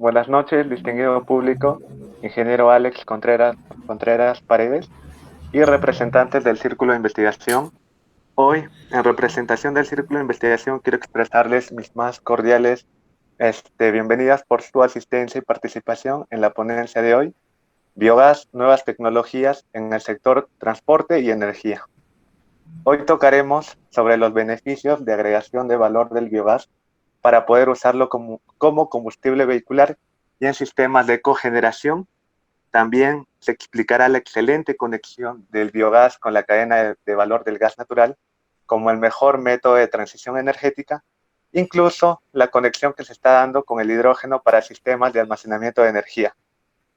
Buenas noches, distinguido público, ingeniero Alex Contreras Paredes y representantes del Círculo de Investigación. Hoy, en representación del Círculo de Investigación, quiero expresarles mis más cordiales bienvenidas por su asistencia y participación en la ponencia de hoy, Biogás, nuevas tecnologías en el sector transporte y energía. Hoy tocaremos sobre los beneficios de agregación de valor del biogás para poder usarlo como combustible vehicular y en sistemas de cogeneración. También se explicará la excelente conexión del biogás con la cadena de valor del gas natural como el mejor método de transición energética, incluso la conexión que se está dando con el hidrógeno para sistemas de almacenamiento de energía,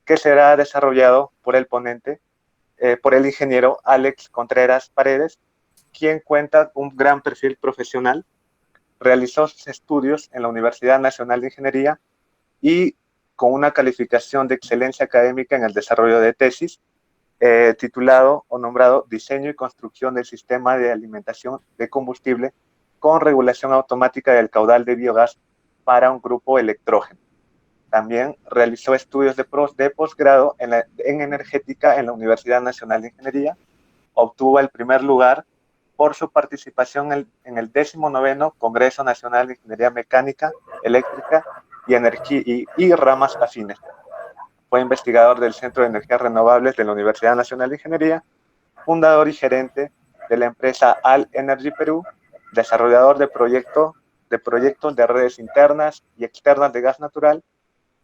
que será desarrollado por el ponente, por el ingeniero Alex Contreras Paredes, quien cuenta un gran perfil profesional. Realizó sus estudios en la Universidad Nacional de Ingeniería y con una calificación de excelencia académica en el desarrollo de tesis, titulado o nombrado Diseño y Construcción del Sistema de Alimentación de Combustible con Regulación Automática del Caudal de Biogás para un grupo electrógeno. También realizó estudios de posgrado en energética en la Universidad Nacional de Ingeniería. Obtuvo el primer lugar por su participación en el 19º Congreso Nacional de Ingeniería Mecánica, Eléctrica y ramas afines. Fue investigador del Centro de Energías Renovables de la Universidad Nacional de Ingeniería, fundador y gerente de la empresa Al Energy Perú, desarrollador de proyectos de redes internas y externas de gas natural,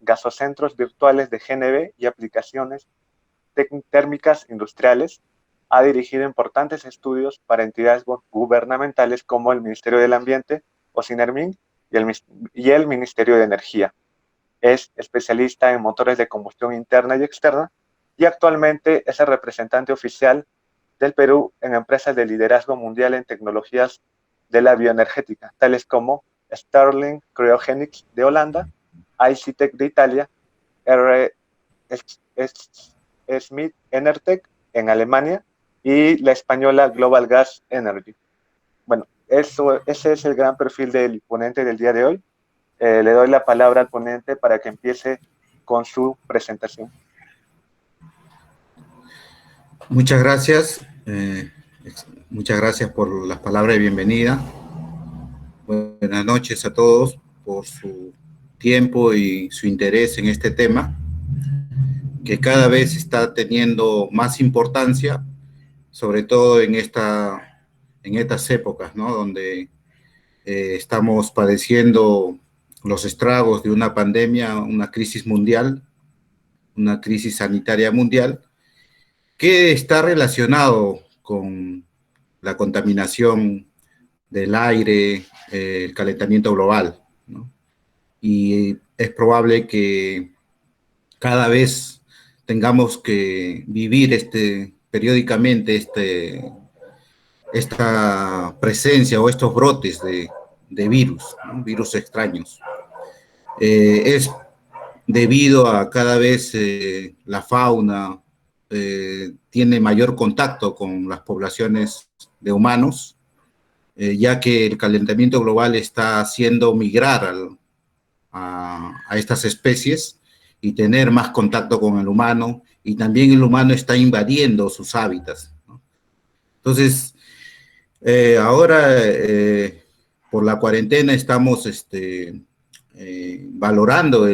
gasocentros virtuales de GNV y aplicaciones térmicas industriales. Ha dirigido importantes estudios para entidades gubernamentales como el Ministerio del Ambiente, o SINERMIN, y el Ministerio de Energía. Es especialista en motores de combustión interna y externa y actualmente es el representante oficial del Perú en empresas de liderazgo mundial en tecnologías de la bioenergética, tales como Sterling Cryogenics de Holanda, ICTech de Italia, R. Smith Enertech en Alemania y la española Global Gas Energy. Bueno, ese es el gran perfil del ponente del día de hoy. Le doy la palabra al ponente para que empiece con su presentación. Muchas gracias. Muchas gracias por las palabras de bienvenida. Buenas noches a todos por su tiempo y su interés en este tema, que cada vez está teniendo más importancia, sobre todo en estas épocas, ¿no? Donde estamos padeciendo los estragos de una pandemia, una crisis mundial, una crisis sanitaria mundial, que está relacionado con la contaminación del aire, el calentamiento global, ¿no? Y es probable que cada vez tengamos que vivir periódicamente esta presencia o estos brotes de virus, ¿no? Virus extraños. Es debido a cada vez la fauna tiene mayor contacto con las poblaciones de humanos, ya que el calentamiento global está haciendo migrar a estas especies y tener más contacto con el humano, y también el humano está invadiendo sus hábitats, ¿no? Entonces, ahora, por la cuarentena, estamos valorando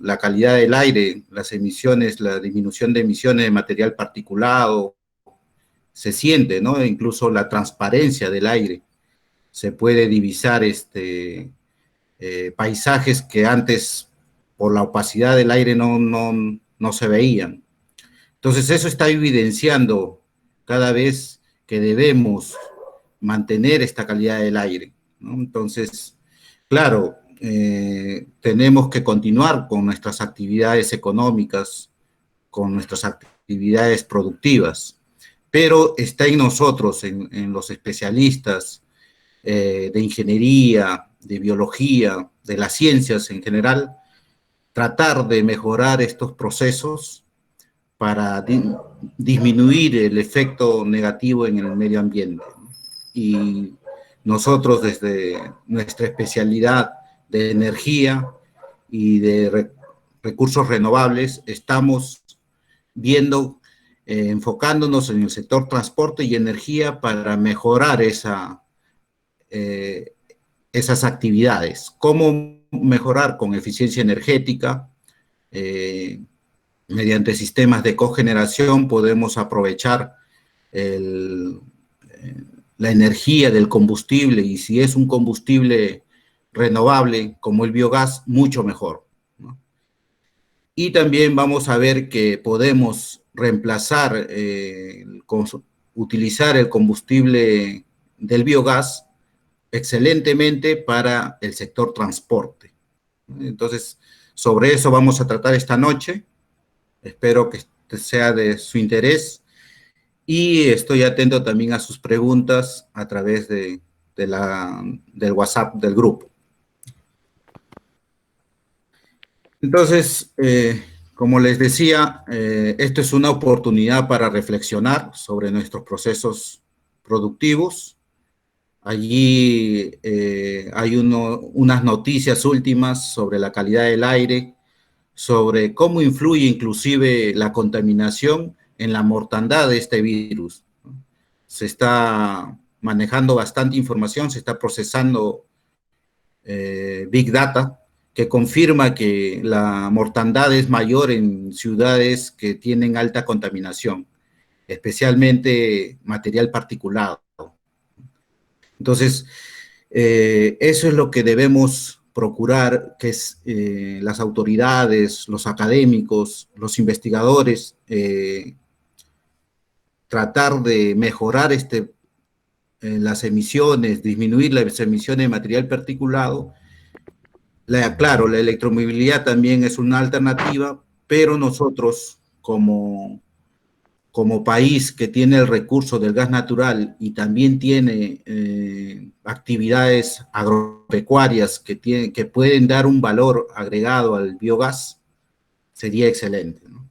la calidad del aire, las emisiones, la disminución de emisiones de material particulado, se siente, ¿no? Incluso la transparencia del aire. Se puede divisar paisajes que antes, por la opacidad del aire, no se veían. Entonces, eso está evidenciando cada vez que debemos mantener esta calidad del aire, ¿no? Entonces, claro, tenemos que continuar con nuestras actividades económicas, con nuestras actividades productivas, pero está en nosotros, en los especialistas de ingeniería, de biología, de las ciencias en general, tratar de mejorar estos procesos para disminuir el efecto negativo en el medio ambiente. Y nosotros, desde nuestra especialidad de energía y de recursos renovables, estamos viendo, enfocándonos en el sector transporte y energía para mejorar esas actividades. ¿Cómo mejorar? Con eficiencia energética, mediante sistemas de cogeneración podemos aprovechar la energía del combustible, y si es un combustible renovable como el biogás, mucho mejor, ¿no? Y también vamos a ver que podemos reemplazar, utilizar el combustible del biogás excelentemente para el sector transporte. Entonces, sobre eso vamos a tratar esta noche. Espero que sea de su interés y estoy atento también a sus preguntas a través del WhatsApp del grupo. Entonces, como les decía, esto es una oportunidad para reflexionar sobre nuestros procesos productivos. Allí hay unas noticias últimas sobre la calidad del aire, sobre cómo influye inclusive la contaminación en la mortandad de este virus. Se está manejando bastante información, se está procesando Big Data, que confirma que la mortandad es mayor en ciudades que tienen alta contaminación, especialmente material particulado. Entonces, eso es lo que debemos procurar, que es las autoridades, los académicos, los investigadores, tratar de mejorar las emisiones, disminuir las emisiones de material particulado. Claro, la electromovilidad también es una alternativa, pero nosotros como país que tiene el recurso del gas natural y también tiene actividades agropecuarias que pueden dar un valor agregado al biogás, sería excelente, ¿no?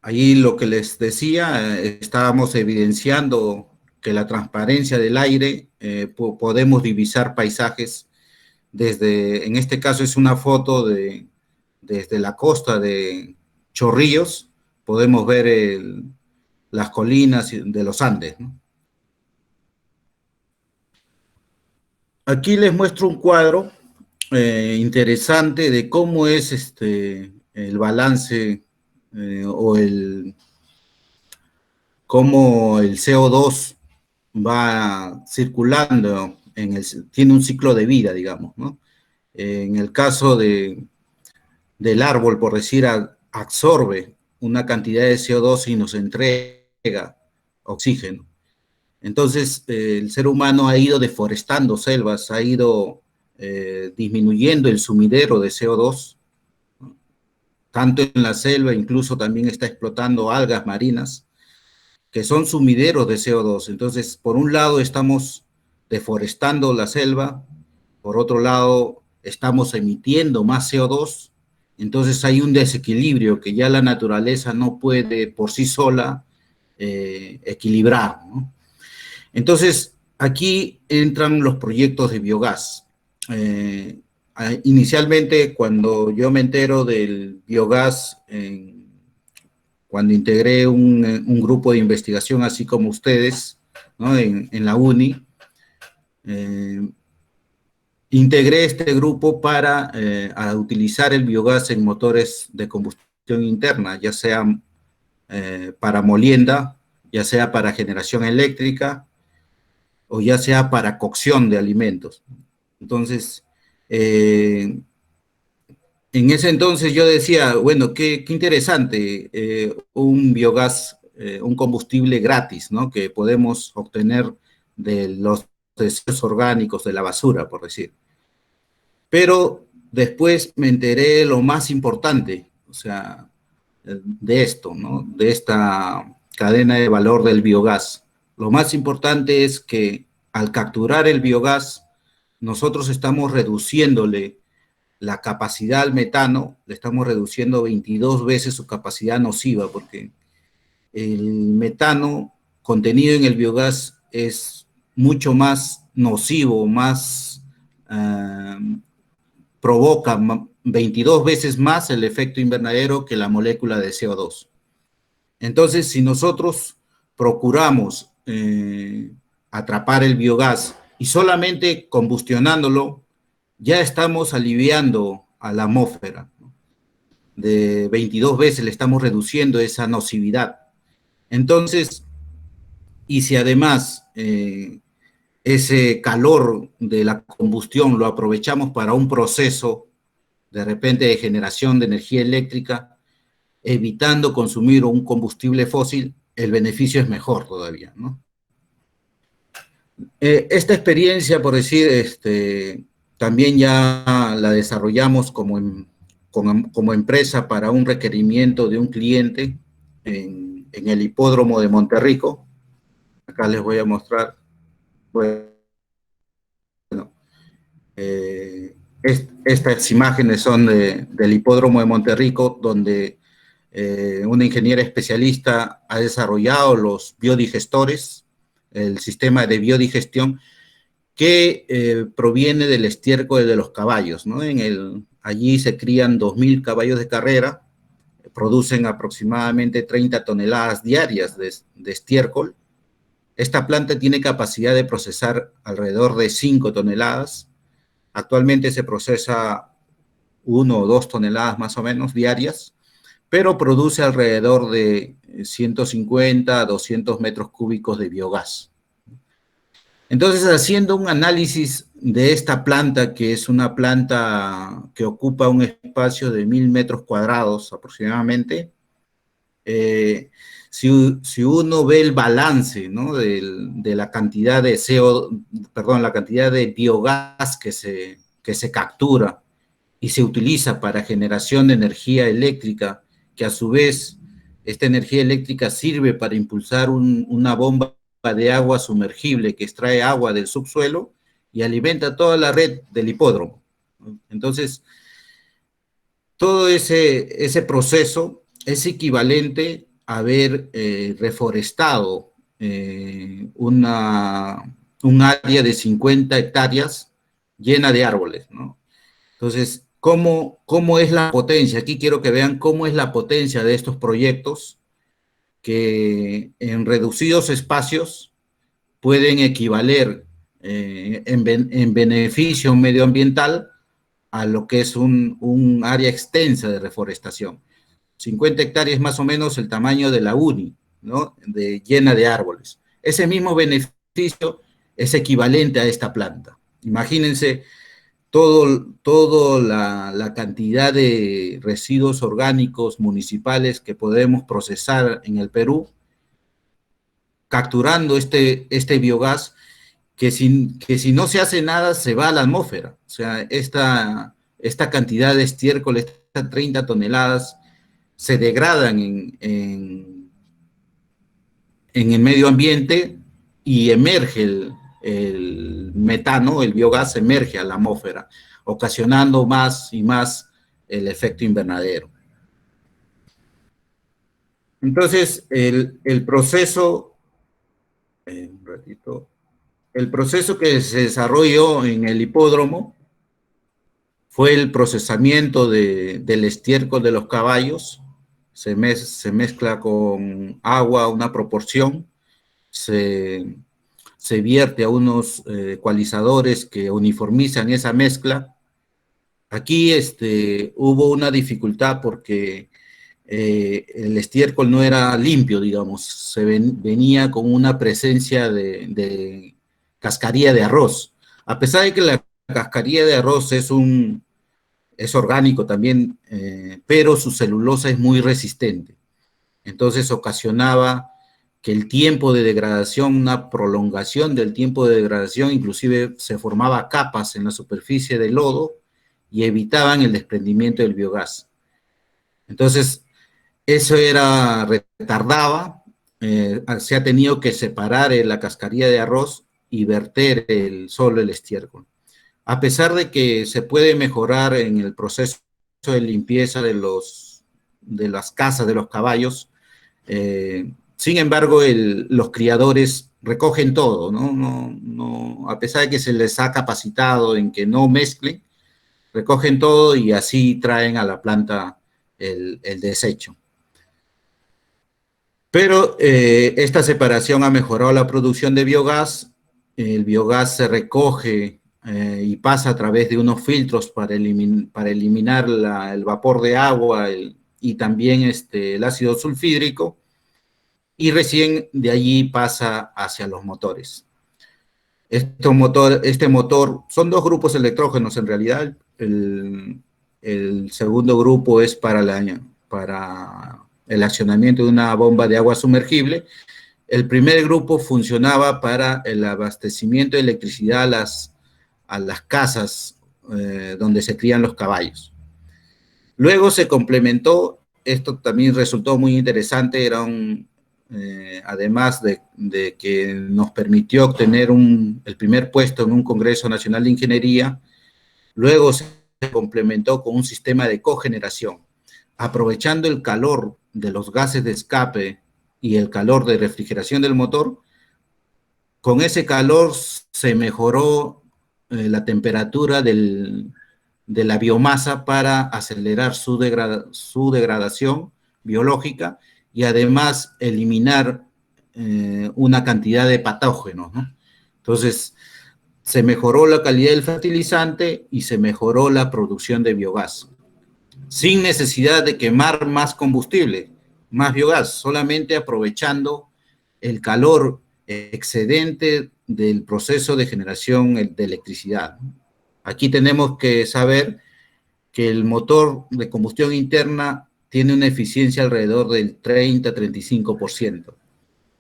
Ahí lo que les decía, estábamos evidenciando que la transparencia del aire, podemos divisar paisajes en este caso es una foto desde la costa de Chorrillos, podemos ver las colinas de los Andes, ¿no? Aquí les muestro un cuadro interesante de cómo es el balance o cómo el CO2 va circulando, tiene un ciclo de vida, digamos, ¿no? En el caso del árbol, por decir, absorbe una cantidad de CO2 y nos entrega oxígeno. Entonces, el ser humano ha ido deforestando selvas, ha ido disminuyendo el sumidero de CO2, ¿no? Tanto en la selva, incluso también está explotando algas marinas, que son sumideros de CO2. Entonces, por un lado estamos deforestando la selva, por otro lado estamos emitiendo más CO2, entonces hay un desequilibrio que ya la naturaleza no puede por sí sola equilibrar, ¿no? Entonces, aquí entran los proyectos de biogás. Inicialmente, cuando yo me entero del biogás, cuando integré un grupo de investigación así como ustedes, ¿no? en la UNI, integré este grupo para utilizar el biogás en motores de combustión interna, ya sea para molienda, ya sea para generación eléctrica, o ya sea para cocción de alimentos. Entonces, en ese entonces yo decía, bueno, qué interesante, un biogás, un combustible gratis, ¿no? Que podemos obtener de los desechos orgánicos de la basura, por decir. Pero después me enteré lo más importante, o sea, de esto, ¿no? De esta cadena de valor del biogás. Lo más importante es que al capturar el biogás, nosotros estamos reduciéndole la capacidad al metano, le estamos reduciendo 22 veces su capacidad nociva, porque el metano contenido en el biogás es mucho más nocivo, más provoca 22 veces más el efecto invernadero que la molécula de CO2. Entonces, si nosotros procuramos atrapar el biogás y solamente combustionándolo, ya estamos aliviando a la atmósfera. De 22 veces le estamos reduciendo esa nocividad. Entonces, y si además ese calor de la combustión lo aprovechamos para un proceso de repente de generación de energía eléctrica, evitando consumir un combustible fósil, el beneficio es mejor todavía, ¿no? Esta experiencia, por decir, también ya la desarrollamos como empresa para un requerimiento de un cliente en el hipódromo de Monterrico. Acá les voy a mostrar. Bueno, estas imágenes son del hipódromo de Monterrico, donde una ingeniera especialista ha desarrollado los biodigestores, el sistema de biodigestión que proviene del estiércol de los caballos, ¿no? Allí se crían 2.000 caballos de carrera, producen aproximadamente 30 toneladas diarias de estiércol. Esta planta tiene capacidad de procesar alrededor de 5 toneladas. Actualmente se procesa 1 o 2 toneladas más o menos diarias, pero produce alrededor de 150 a 200 metros cúbicos de biogás. Entonces, haciendo un análisis de esta planta, que es una planta que ocupa un espacio de 1.000 metros cuadrados aproximadamente, si uno ve el balance, ¿no?, de la cantidad de la cantidad de biogás que se captura y se utiliza para generación de energía eléctrica, que a su vez esta energía eléctrica sirve para impulsar una bomba de agua sumergible que extrae agua del subsuelo y alimenta toda la red del hipódromo. Entonces, todo ese proceso es equivalente a haber reforestado un área de 50 hectáreas llena de árboles, ¿no? Entonces, ¿cómo es la potencia? Aquí quiero que vean cómo es la potencia de estos proyectos que en reducidos espacios pueden equivaler en beneficio medioambiental a lo que es un área extensa de reforestación. 50 hectáreas más o menos el tamaño de la UNI, ¿no?, llena de árboles. Ese mismo beneficio es equivalente a esta planta. Imagínense toda la cantidad de residuos orgánicos municipales que podemos procesar en el Perú, capturando este biogás, que si no se hace nada se va a la atmósfera. O sea, esta cantidad de estiércol, estas 30 toneladas, se degradan en el medio ambiente y emerge el metano, el biogás emerge a la atmósfera, ocasionando más y más el efecto invernadero. Entonces, el proceso, un ratito, el proceso que se desarrolló en el hipódromo fue el procesamiento del estiércol de los caballos. Se mezcla con agua una proporción, se vierte a unos ecualizadores que uniformizan esa mezcla. Aquí hubo una dificultad porque el estiércol no era limpio, digamos, venía con una presencia de cascarilla de arroz. A pesar de que la cascarilla de arroz es orgánico también, pero su celulosa es muy resistente. Entonces ocasionaba que el tiempo de degradación, una prolongación del tiempo de degradación, inclusive se formaba capas en la superficie del lodo y evitaban el desprendimiento del biogás. Entonces, eso retardaba, se ha tenido que separar la cascarilla de arroz y verter solo el estiércol. A pesar de que se puede mejorar en el proceso de limpieza de las casas de los caballos, sin embargo, los criadores recogen todo, ¿no? A pesar de que se les ha capacitado en que no mezclen, recogen todo y así traen a la planta el desecho. Pero esta separación ha mejorado la producción de biogás. El biogás se recoge y pasa a través de unos filtros para eliminar el vapor de agua y también el ácido sulfídrico, y recién de allí pasa hacia los motores. Este motor son dos grupos electrógenos en realidad. El segundo grupo es para el accionamiento de una bomba de agua sumergible. El primer grupo funcionaba para el abastecimiento de electricidad a las casas donde se crían los caballos. Luego se complementó, esto también resultó muy interesante, además de que nos permitió obtener el primer puesto en un Congreso Nacional de Ingeniería, luego se complementó con un sistema de cogeneración, aprovechando el calor de los gases de escape y el calor de refrigeración del motor. Con ese calor se mejoró la temperatura de la biomasa para acelerar su degradación biológica y además eliminar una cantidad de patógenos, ¿no? Entonces, se mejoró la calidad del fertilizante y se mejoró la producción de biogás, sin necesidad de quemar más combustible, más biogás, solamente aprovechando el calor excedente del proceso de generación de electricidad. Aquí tenemos que saber que el motor de combustión interna tiene una eficiencia alrededor del 30-35%.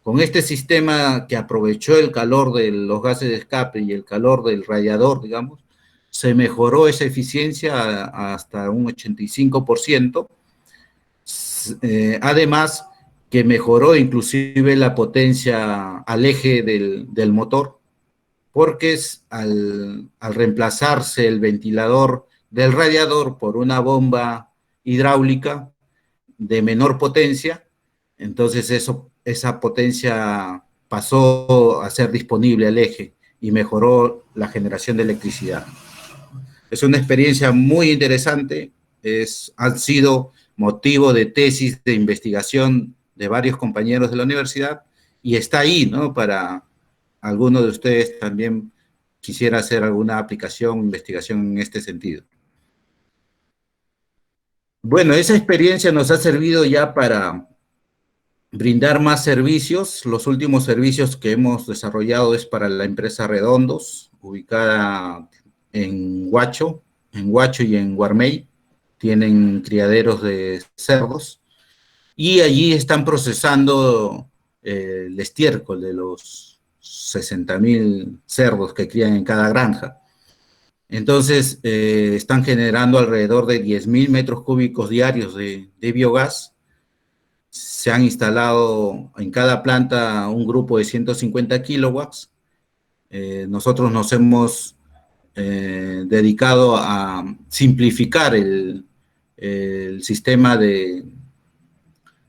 Con este sistema que aprovechó el calor de los gases de escape y el calor del radiador, digamos, se mejoró esa eficiencia hasta un 85%. Además, que mejoró inclusive la potencia al eje del motor, porque al reemplazarse el ventilador del radiador por una bomba hidráulica de menor potencia, entonces esa potencia pasó a ser disponible al eje y mejoró la generación de electricidad. Es una experiencia muy interesante, han sido motivo de tesis de investigación de varios compañeros de la universidad y está ahí, ¿no? Para alguno de ustedes también quisiera hacer alguna aplicación, investigación en este sentido. Bueno, esa experiencia nos ha servido ya para brindar más servicios. Los últimos servicios que hemos desarrollado es para la empresa Redondos, ubicada en Huacho y en Guarmey. Tienen criaderos de cerdos y allí están procesando el estiércol de los 60.000 cerdos que crían en cada granja. Entonces, están generando alrededor de 10.000 metros cúbicos diarios de biogás. Se han instalado en cada planta un grupo de 150 kilowatts. Nosotros nos hemos dedicado a simplificar el sistema de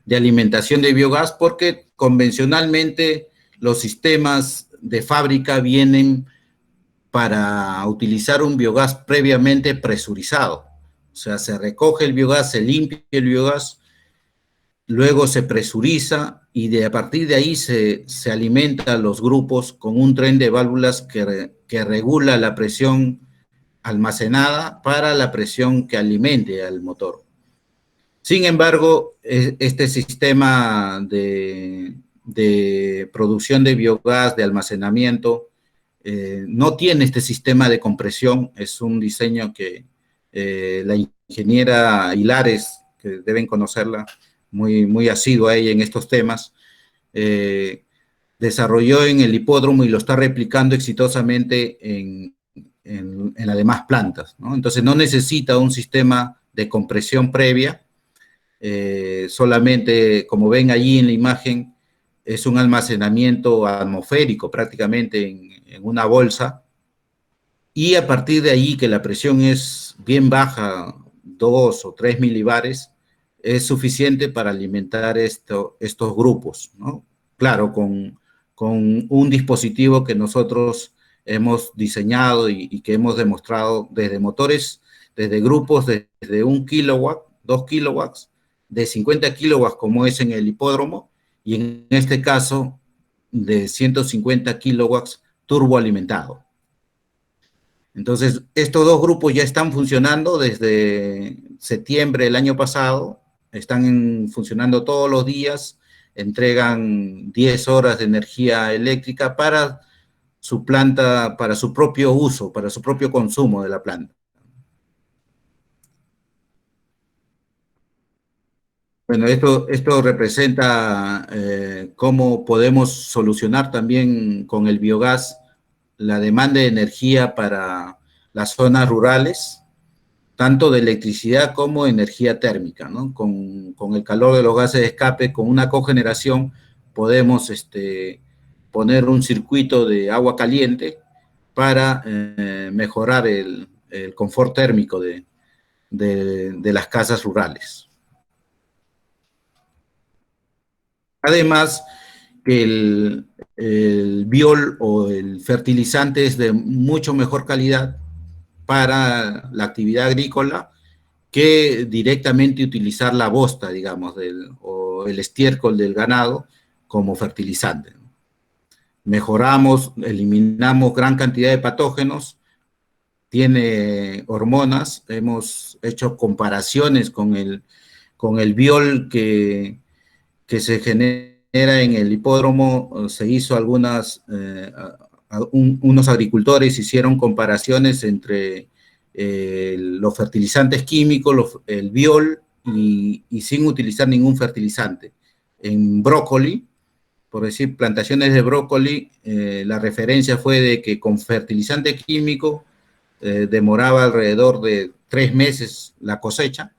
alimentación de biogás, porque convencionalmente los sistemas de fábrica vienen para utilizar un biogás previamente presurizado. O sea, se recoge el biogás, se limpia el biogás, luego se presuriza y a partir de ahí se alimenta a los grupos con un tren de válvulas que regula la presión almacenada para la presión que alimente al motor. Sin embargo, este sistema de producción de biogás, de almacenamiento, no tiene este sistema de compresión. Es un diseño que la ingeniera Hilares, que deben conocerla, muy asidua ella en estos temas, desarrolló en el hipódromo y lo está replicando exitosamente en las demás plantas, ¿no? Entonces no necesita un sistema de compresión previa, solamente, como ven allí en la imagen, es un almacenamiento atmosférico prácticamente en una bolsa, y a partir de ahí que la presión es bien baja, 2 o 3 milibares, es suficiente para alimentar estos grupos, ¿no? Claro, con un dispositivo que nosotros hemos diseñado y que hemos demostrado desde motores desde grupos desde 1 kilowatt, 2 kilowatts, de 50 kilowatts como es en el hipódromo, y en este caso de 150 kilowatts turboalimentado. Entonces, estos dos grupos ya están funcionando desde septiembre del año pasado, están funcionando todos los días, entregan 10 horas de energía eléctrica para su planta, para su propio uso, para su propio consumo de la planta. Bueno, esto representa cómo podemos solucionar también con el biogás la demanda de energía para las zonas rurales, tanto de electricidad como energía térmica, ¿no? Con el calor de los gases de escape, con una cogeneración, podemos poner un circuito de agua caliente para mejorar el confort térmico de las casas rurales. Además, el biol o el fertilizante es de mucho mejor calidad para la actividad agrícola que directamente utilizar la bosta, digamos, o el estiércol del ganado como fertilizante. Mejoramos, eliminamos gran cantidad de patógenos, tiene hormonas, hemos hecho comparaciones con el biol que se genera en el hipódromo, se hizo unos agricultores hicieron comparaciones entre los fertilizantes químicos, el biol, y sin utilizar ningún fertilizante. En brócoli, por decir, plantaciones de brócoli, la referencia fue de que con fertilizante químico demoraba alrededor de 3 meses la cosecha,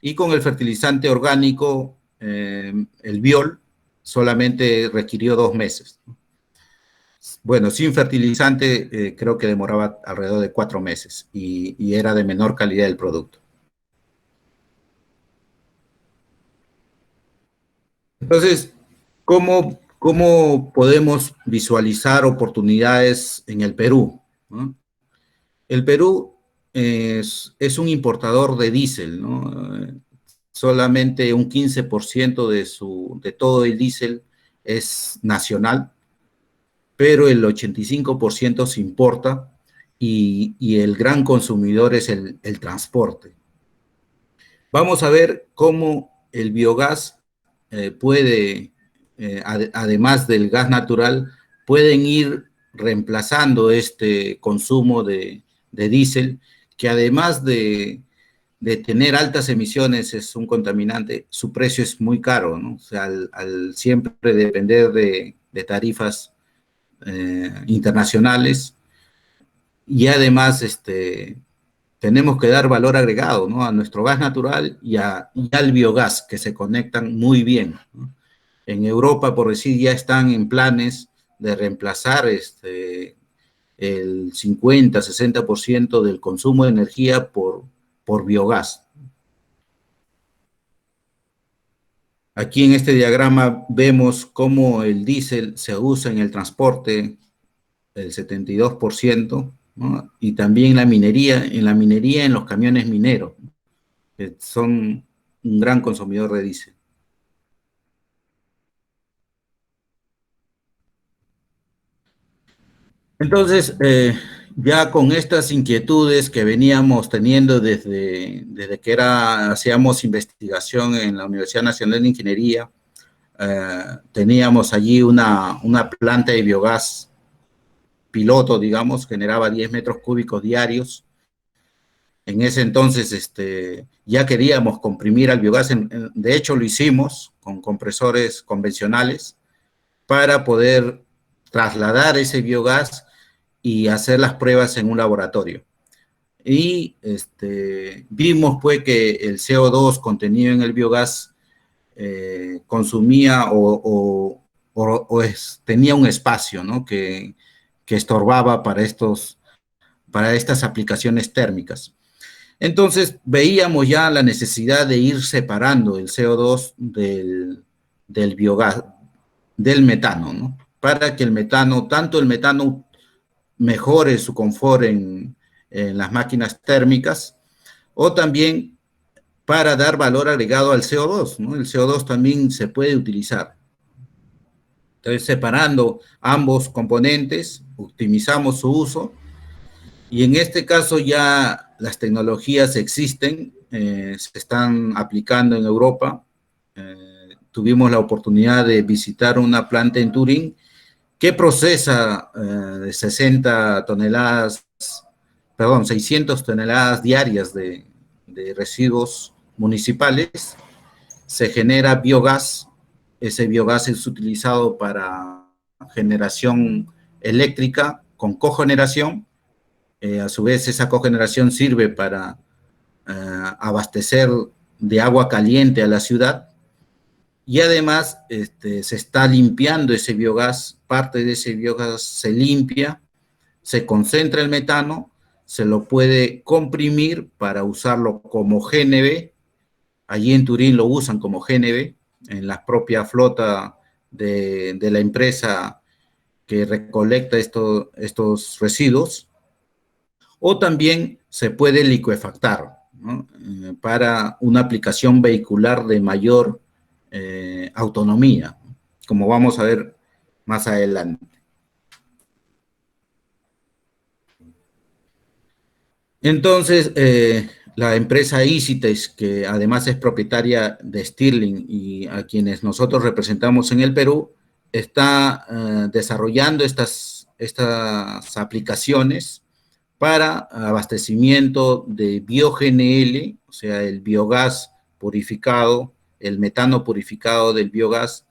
y con el fertilizante orgánico, el biol, solamente requirió 2 meses. Bueno, sin fertilizante creo que demoraba alrededor de 4 meses y era de menor calidad el producto. Entonces, ¿cómo podemos visualizar oportunidades en el Perú, ¿no? El Perú es un importador de diésel, ¿no? Solamente un 15% de todo el diésel es nacional, pero el 85% se importa y el gran consumidor es el transporte. Vamos a ver cómo el biogás puede, además del gas natural, pueden ir reemplazando este consumo de diésel, que además de tener altas emisiones es un contaminante, su precio es muy caro, ¿no? O sea, al siempre depender de tarifas internacionales, y además tenemos que dar valor agregado, ¿no? A nuestro gas natural y al biogás, que se conectan muy bien, ¿no? En Europa, por decir, ya están en planes de reemplazar el 50-60% del consumo de energía por biogás. Aquí en este diagrama vemos cómo el diésel se usa en el transporte, el 72%, ¿no? Y también en la minería, en los camiones mineros, que son un gran consumidor de diésel. Entonces, ya con estas inquietudes que veníamos teniendo desde que hacíamos investigación en la Universidad Nacional de Ingeniería, teníamos allí una planta de biogás piloto, digamos, generaba 10 metros cúbicos diarios. En ese entonces ya queríamos comprimir al biogás, de hecho lo hicimos con compresores convencionales para poder trasladar ese biogás y hacer las pruebas en un laboratorio. Y vimos pues que el CO2 contenido en el biogás consumía tenía un espacio, ¿no? que estorbaba para estas aplicaciones térmicas. Entonces veíamos ya la necesidad de ir separando el CO2 del biogás, del metano, ¿no? Para que tanto el metano mejore su confort en las máquinas térmicas, o también para dar valor agregado al CO2, ¿no? El CO2 también se puede utilizar. Entonces, separando ambos componentes, optimizamos su uso, y en este caso ya las tecnologías existen, se están aplicando en Europa. Tuvimos la oportunidad de visitar una planta en Turín que procesa 600 toneladas diarias de residuos municipales. Se genera biogás. Ese biogás es utilizado para generación eléctrica con cogeneración. A su vez, esa cogeneración sirve para abastecer de agua caliente a la ciudad, y además se está limpiando ese biogás. Parte de ese biogás se limpia, se concentra el metano, se lo puede comprimir para usarlo como GNV. Allí en Turín lo usan como GNV, en la propia flota de la empresa que recolecta estos residuos. O también se puede liquefactar, ¿no? Para una aplicación vehicular de mayor autonomía, como vamos a ver más adelante. Entonces, la empresa Easytech, que además es propietaria de Stirling y a quienes nosotros representamos en el Perú, está desarrollando estas aplicaciones para abastecimiento de bio-GNL, o sea, el biogás purificado, el metano purificado del biogás,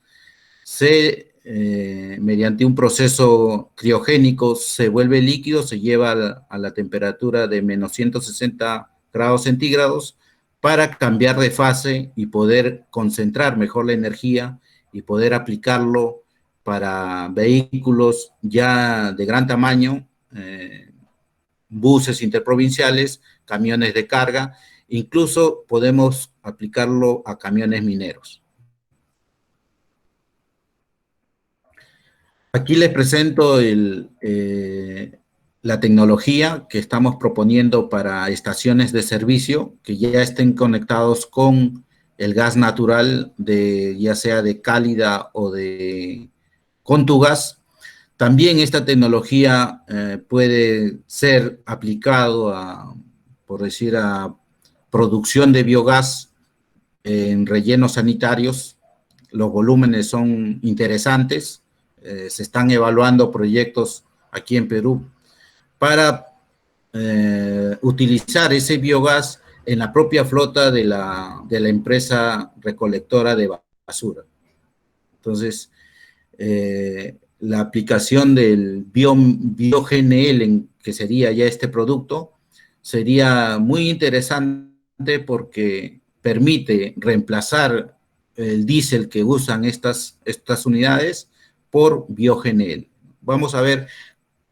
mediante un proceso criogénico se vuelve líquido, se lleva a la temperatura de menos 160 grados centígrados para cambiar de fase y poder concentrar mejor la energía y poder aplicarlo para vehículos ya de gran tamaño, buses interprovinciales, camiones de carga, incluso podemos aplicarlo a camiones mineros. Aquí les presento la tecnología que estamos proponiendo para estaciones de servicio que ya estén conectados con el gas natural, ya sea de Cálida o de Contugás. También esta tecnología puede ser aplicado por decir, a producción de biogás en rellenos sanitarios. Los volúmenes son interesantes. Se están evaluando proyectos aquí en Perú para utilizar ese biogás en la propia flota de la empresa recolectora de basura. Entonces, la aplicación del bio-GNL, que sería ya este producto, sería muy interesante porque permite reemplazar el diésel que usan estas unidades por bio-GNL. Vamos a ver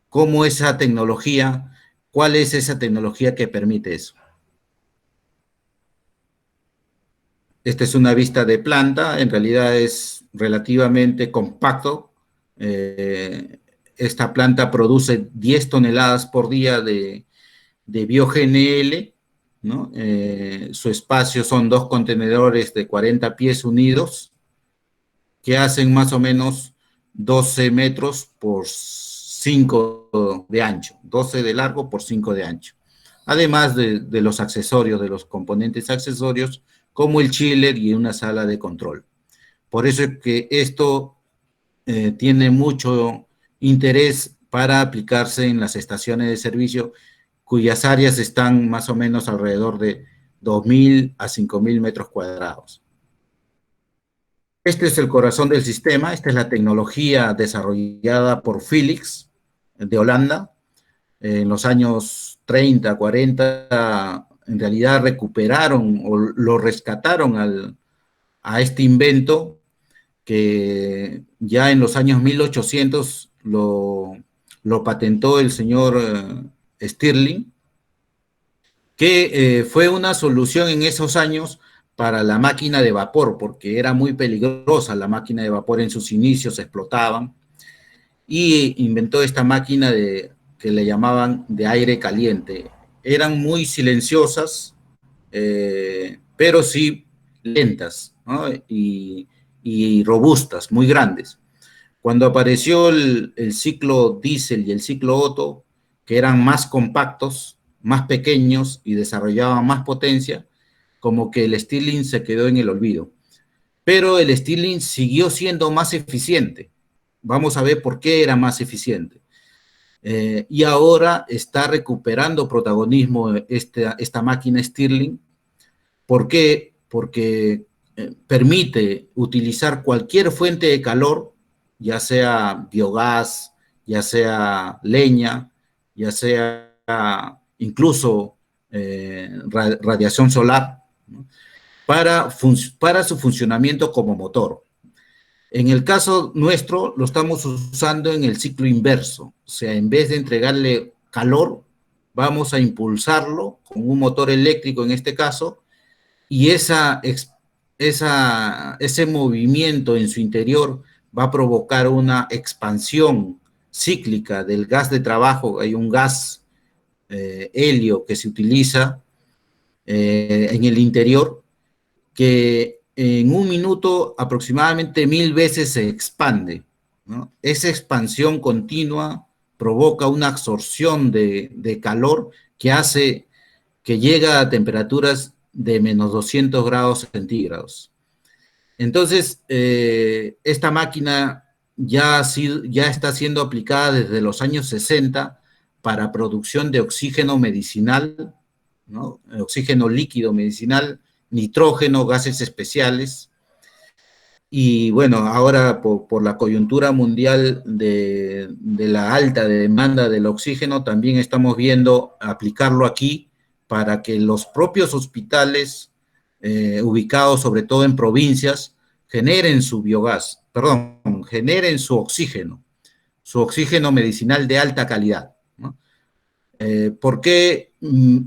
cómo esa tecnología, cuál es esa tecnología que permite eso. Esta es una vista de planta, en realidad es relativamente compacto. Esta planta produce 10 toneladas por día de bio-GNL, ¿no? Su espacio son 2 contenedores de 40 pies unidos, que hacen más o menos 12 metros por 5 de ancho, 12 de largo por 5 de ancho. Además de los accesorios, de los componentes accesorios, como el chiller y una sala de control. Por eso es que esto tiene mucho interés para aplicarse en las estaciones de servicio, cuyas áreas están más o menos alrededor de 2.000 a 5.000 metros cuadrados. Este es el corazón del sistema. Esta es la tecnología desarrollada por Philips de Holanda. En los años 30, 40, en realidad recuperaron o lo rescataron a este invento, que ya en los años 1800 lo patentó el señor Stirling, que fue una solución en esos años para la máquina de vapor, porque era muy peligrosa la máquina de vapor en sus inicios, explotaban, y inventó esta máquina que le llamaban de aire caliente. Eran muy silenciosas, pero sí lentas, ¿no? Y robustas, muy grandes. Cuando apareció el ciclo diésel y el ciclo Otto, que eran más compactos, más pequeños y desarrollaban más potencia, como que el Stirling se quedó en el olvido. Pero el Stirling siguió siendo más eficiente. Vamos a ver por qué era más eficiente. Y ahora está recuperando protagonismo esta máquina Stirling. ¿Por qué? Porque permite utilizar cualquier fuente de calor, ya sea biogás, ya sea leña, ya sea incluso radiación solar, ¿no? para su funcionamiento como motor. En el caso nuestro, lo estamos usando en el ciclo inverso. O sea, en vez de entregarle calor, vamos a impulsarlo con un motor eléctrico en este caso, y ese movimiento en su interior va a provocar una expansión cíclica del gas de trabajo. Hay un gas helio que se utiliza en el interior, que en un minuto aproximadamente 1000 veces se expande, ¿no? Esa expansión continua provoca una absorción de calor que hace que llega a temperaturas de menos 200 grados centígrados. Entonces, esta máquina ya está siendo aplicada desde los años 60 para producción de oxígeno medicinal, ¿no? Oxígeno líquido medicinal, nitrógeno, gases especiales. Y bueno, ahora por la coyuntura mundial de la alta demanda del oxígeno, también estamos viendo aplicarlo aquí para que los propios hospitales ubicados sobre todo en provincias generen su biogás, perdón, generen su oxígeno medicinal de alta calidad, ¿no? ¿Por qué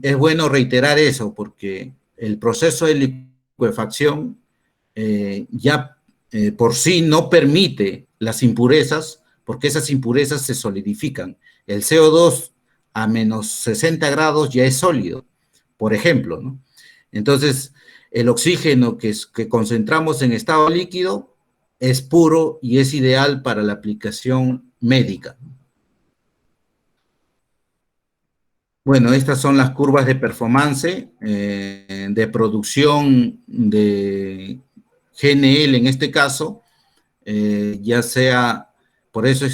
es bueno reiterar eso? Porque el proceso de licuefacción ya por sí no permite las impurezas, porque esas impurezas se solidifican. El CO2 a menos 60 grados ya es sólido, por ejemplo, ¿no? Entonces, el oxígeno que concentramos en estado líquido es puro y es ideal para la aplicación médica. Bueno, estas son las curvas de performance, de producción de GNL en este caso, ya sea, por eso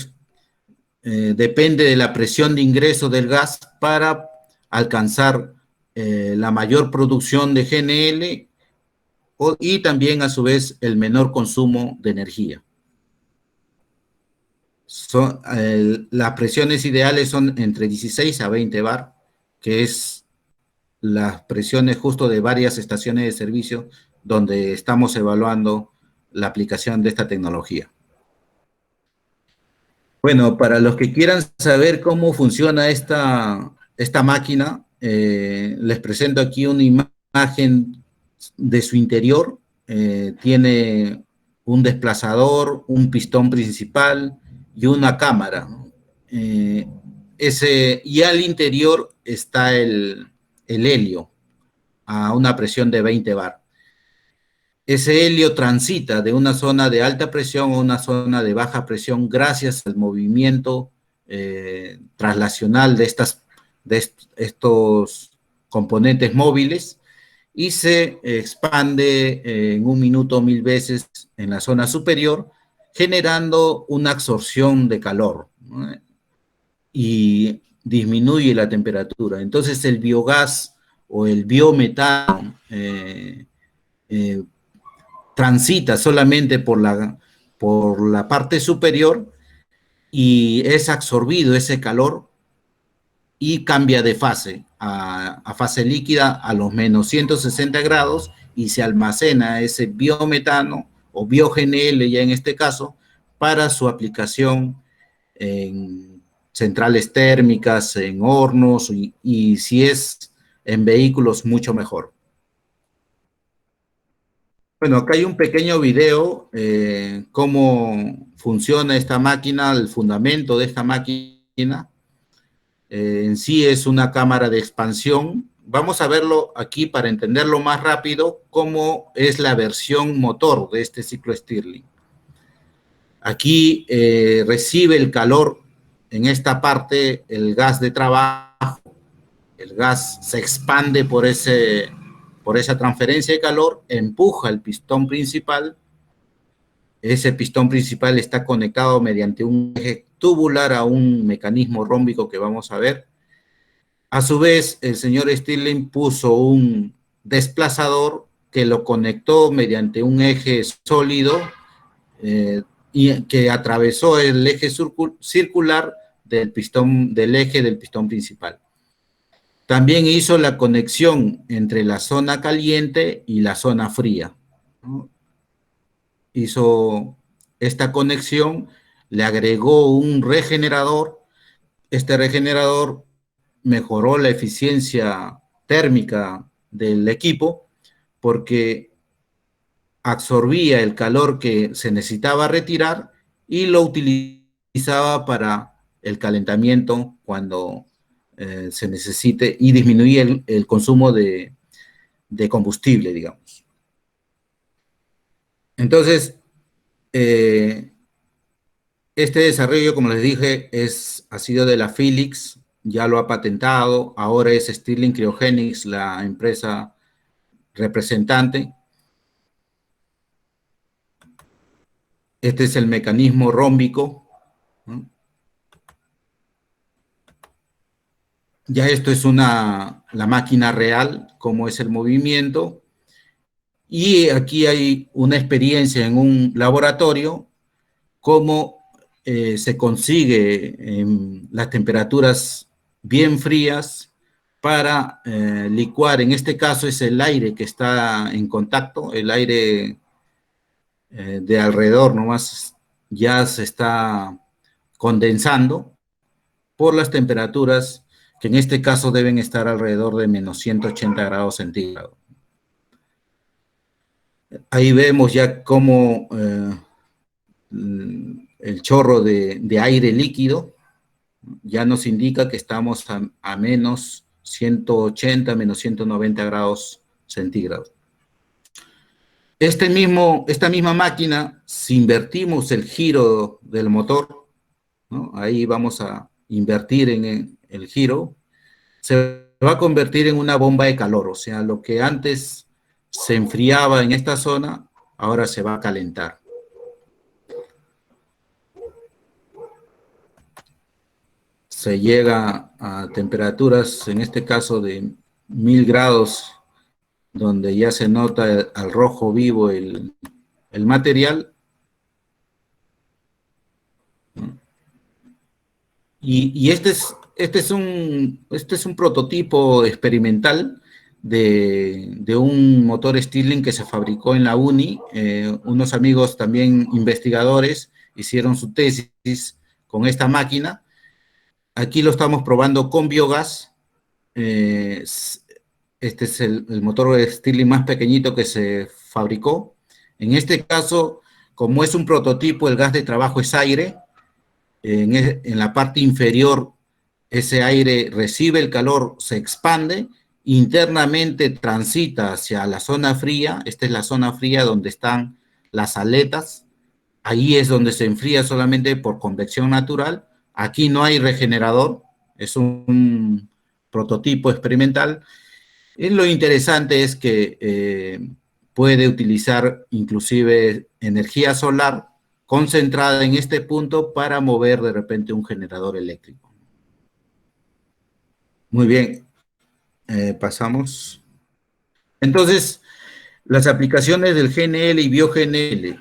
depende de la presión de ingreso del gas para alcanzar la mayor producción de GNL y también a su vez el menor consumo de energía. Las presiones ideales son entre 16 a 20 bar, que es las presiones justo de varias estaciones de servicio donde estamos evaluando la aplicación de esta tecnología. Bueno, para los que quieran saber cómo funciona esta máquina, les presento aquí una imagen de su interior. Tiene un desplazador, un pistón principal y una cámara. Y al interior está el helio a una presión de 20 bar. Ese helio transita de una zona de alta presión a una zona de baja presión gracias al movimiento traslacional de estos componentes móviles, y se expande en un minuto 1000 veces en la zona superior, generando una absorción de calor, ¿no? Y disminuye la temperatura. Entonces el biogás o el biometano transita solamente por la parte superior y es absorbido ese calor y cambia de fase a fase líquida a los menos 160 grados, y se almacena ese biometano o bioGNL ya en este caso para su aplicación en centrales térmicas, en hornos y si es en vehículos mucho mejor. Bueno, acá hay un pequeño video, cómo funciona esta máquina, el fundamento de esta máquina. En sí es una cámara de expansión vamos a verlo aquí para entenderlo más rápido, cómo es la versión motor de este ciclo Stirling. Aquí recibe el calor en esta parte, el gas de trabajo, el gas se expande por esa transferencia de calor, empuja el pistón principal. Ese pistón principal está conectado mediante un eje tubular a un mecanismo rómbico que vamos a ver. A su vez, el señor Stirling puso un desplazador que lo conectó mediante un eje sólido y que atravesó el eje circular del eje del pistón principal. También hizo la conexión entre la zona caliente y la zona fría, ¿no? Hizo esta conexión, le agregó un regenerador. Este regenerador mejoró la eficiencia térmica del equipo porque absorbía el calor que se necesitaba retirar y lo utilizaba para el calentamiento cuando se necesite y disminuía el consumo de combustible, digamos. Entonces, este desarrollo, como les dije, ha sido de la Philips, ya lo ha patentado, ahora es Stirling Cryogenics la empresa representante. Este es el mecanismo rómbico, ¿no? Ya esto es la máquina real, cómo es el movimiento. Y aquí hay una experiencia en un laboratorio, cómo se consigue en las temperaturas bien frías para licuar. En este caso es el aire que está en contacto, el aire de alrededor nomás ya se está condensando por las temperaturas que en este caso deben estar alrededor de menos 180 grados centígrados. Ahí vemos ya cómo el chorro de aire líquido ya nos indica que estamos a menos 180, menos 190 grados centígrados. Esta misma máquina, si invertimos el giro del motor, ¿no? Ahí vamos a invertir en el giro, se va a convertir en una bomba de calor, o sea, lo que antes se enfriaba en esta zona, ahora se va a calentar. Se llega a temperaturas, en este caso de 1000 grados, donde ya se nota al rojo vivo el material. Y este es un prototipo experimental de un motor Stirling que se fabricó en la UNI. Unos amigos también investigadores hicieron su tesis con esta máquina. Aquí lo estamos probando con biogás. Este es el motor Stirling más pequeñito que se fabricó. En este caso, como es un prototipo, el gas de trabajo es aire. En la parte inferior, ese aire recibe el calor, se expande, internamente transita hacia la zona fría. Esta es la zona fría donde están las aletas. Ahí es donde se enfría solamente por convección natural. Aquí no hay regenerador, es un prototipo experimental. Y lo interesante es que puede utilizar inclusive energía solar concentrada en este punto para mover de repente un generador eléctrico. Muy bien, pasamos. Entonces, las aplicaciones del GNL y BioGNL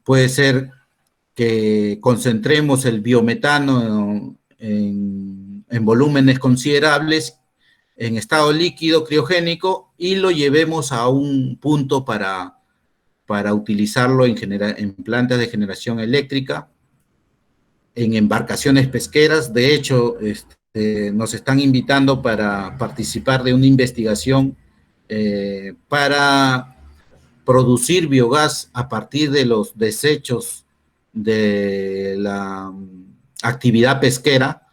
puede ser que concentremos el biometano en volúmenes considerables en estado líquido criogénico y lo llevemos a un punto para utilizarlo en plantas de generación eléctrica, en embarcaciones pesqueras. De hecho, nos están invitando para participar de una investigación para producir biogás a partir de los desechos de la actividad pesquera,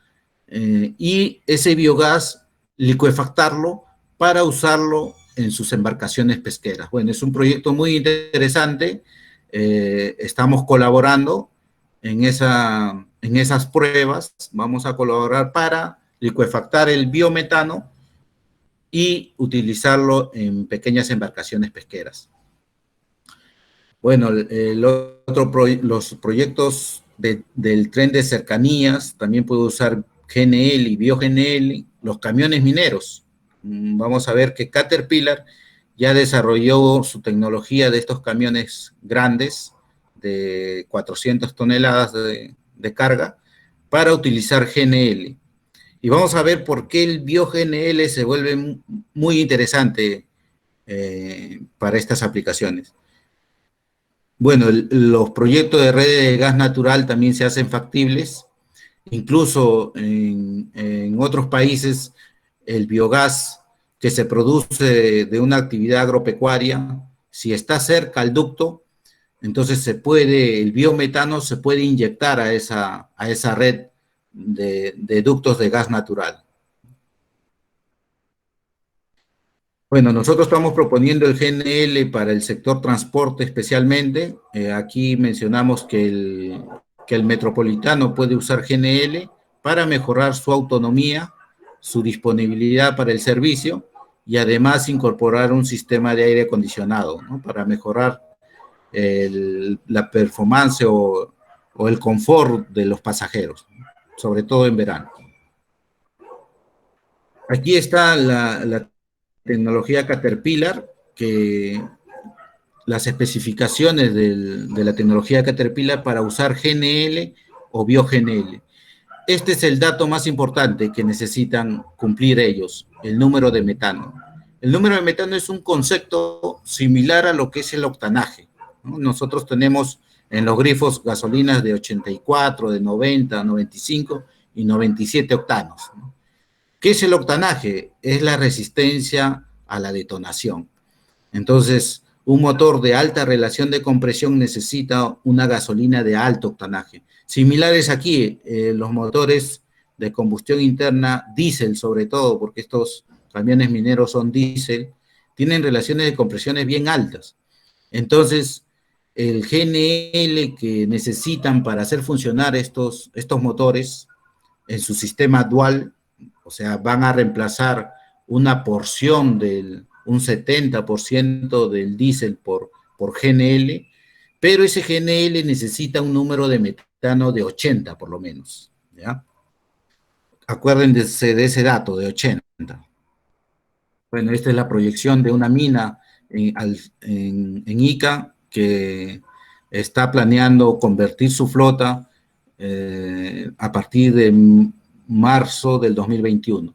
y ese biogás licuefactarlo para usarlo en sus embarcaciones pesqueras. Bueno, es un proyecto muy interesante, estamos colaborando en esas pruebas, vamos a colaborar para licuefactar el biometano y utilizarlo en pequeñas embarcaciones pesqueras. Bueno, los proyectos del tren de cercanías, también puede usar GNL y BioGNL, los camiones mineros. Vamos a ver que Caterpillar ya desarrolló su tecnología de estos camiones grandes de 400 toneladas de carga para utilizar GNL. Y vamos a ver por qué el BioGNL se vuelve muy interesante para estas aplicaciones. Bueno, los proyectos de redes de gas natural también se hacen factibles. Incluso en otros países, el biogás que se produce de una actividad agropecuaria, si está cerca al ducto, entonces el biometano se puede inyectar a esa red de ductos de gas natural. Bueno, nosotros estamos proponiendo el GNL para el sector transporte especialmente. Aquí mencionamos que el metropolitano puede usar GNL para mejorar su autonomía, su disponibilidad para el servicio y además incorporar un sistema de aire acondicionado, ¿no? Para mejorar la performance o el confort de los pasajeros, sobre todo en verano. Aquí está la tecnología Caterpillar, que las especificaciones de la tecnología Caterpillar para usar GNL o BioGNL. Este es el dato más importante que necesitan cumplir ellos, el número de metano. El número de metano es un concepto similar a lo que es el octanaje, ¿no? Nosotros tenemos en los grifos gasolinas de 84, de 90, 95 y 97 octanos, ¿no? ¿Qué es el octanaje? Es la resistencia a la detonación. Entonces, un motor de alta relación de compresión necesita una gasolina de alto octanaje. Similares aquí, los motores de combustión interna, diésel sobre todo, porque estos camiones mineros son diésel, tienen relaciones de compresiones bien altas. Entonces, el GNL que necesitan para hacer funcionar estos motores en su sistema dual, o sea, van a reemplazar una porción un 70% del diésel por GNL, pero ese GNL necesita un número de metano de 80 por lo menos, ¿ya? Acuérdense de ese dato, de 80. Bueno, esta es la proyección de una mina en Ica que está planeando convertir su flota a partir de marzo del 2021.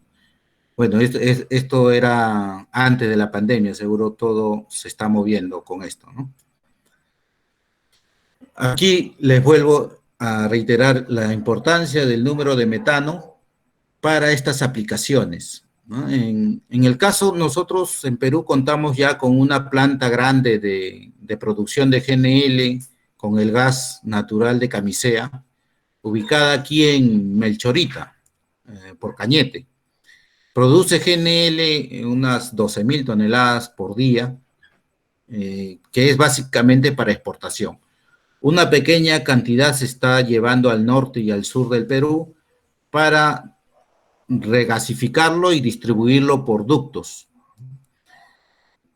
Bueno, esto era antes de la pandemia, seguro todo se está moviendo con esto, ¿no? Aquí les vuelvo a reiterar la importancia del número de metano para estas aplicaciones, ¿no? En el caso, nosotros en Perú contamos ya con una planta grande de producción de GNL con el gas natural de Camisea, ubicada aquí en Melchorita, por Cañete. Produce GNL unas 12.000 toneladas por día, que es básicamente para exportación. Una pequeña cantidad se está llevando al norte y al sur del Perú para regasificarlo y distribuirlo por ductos.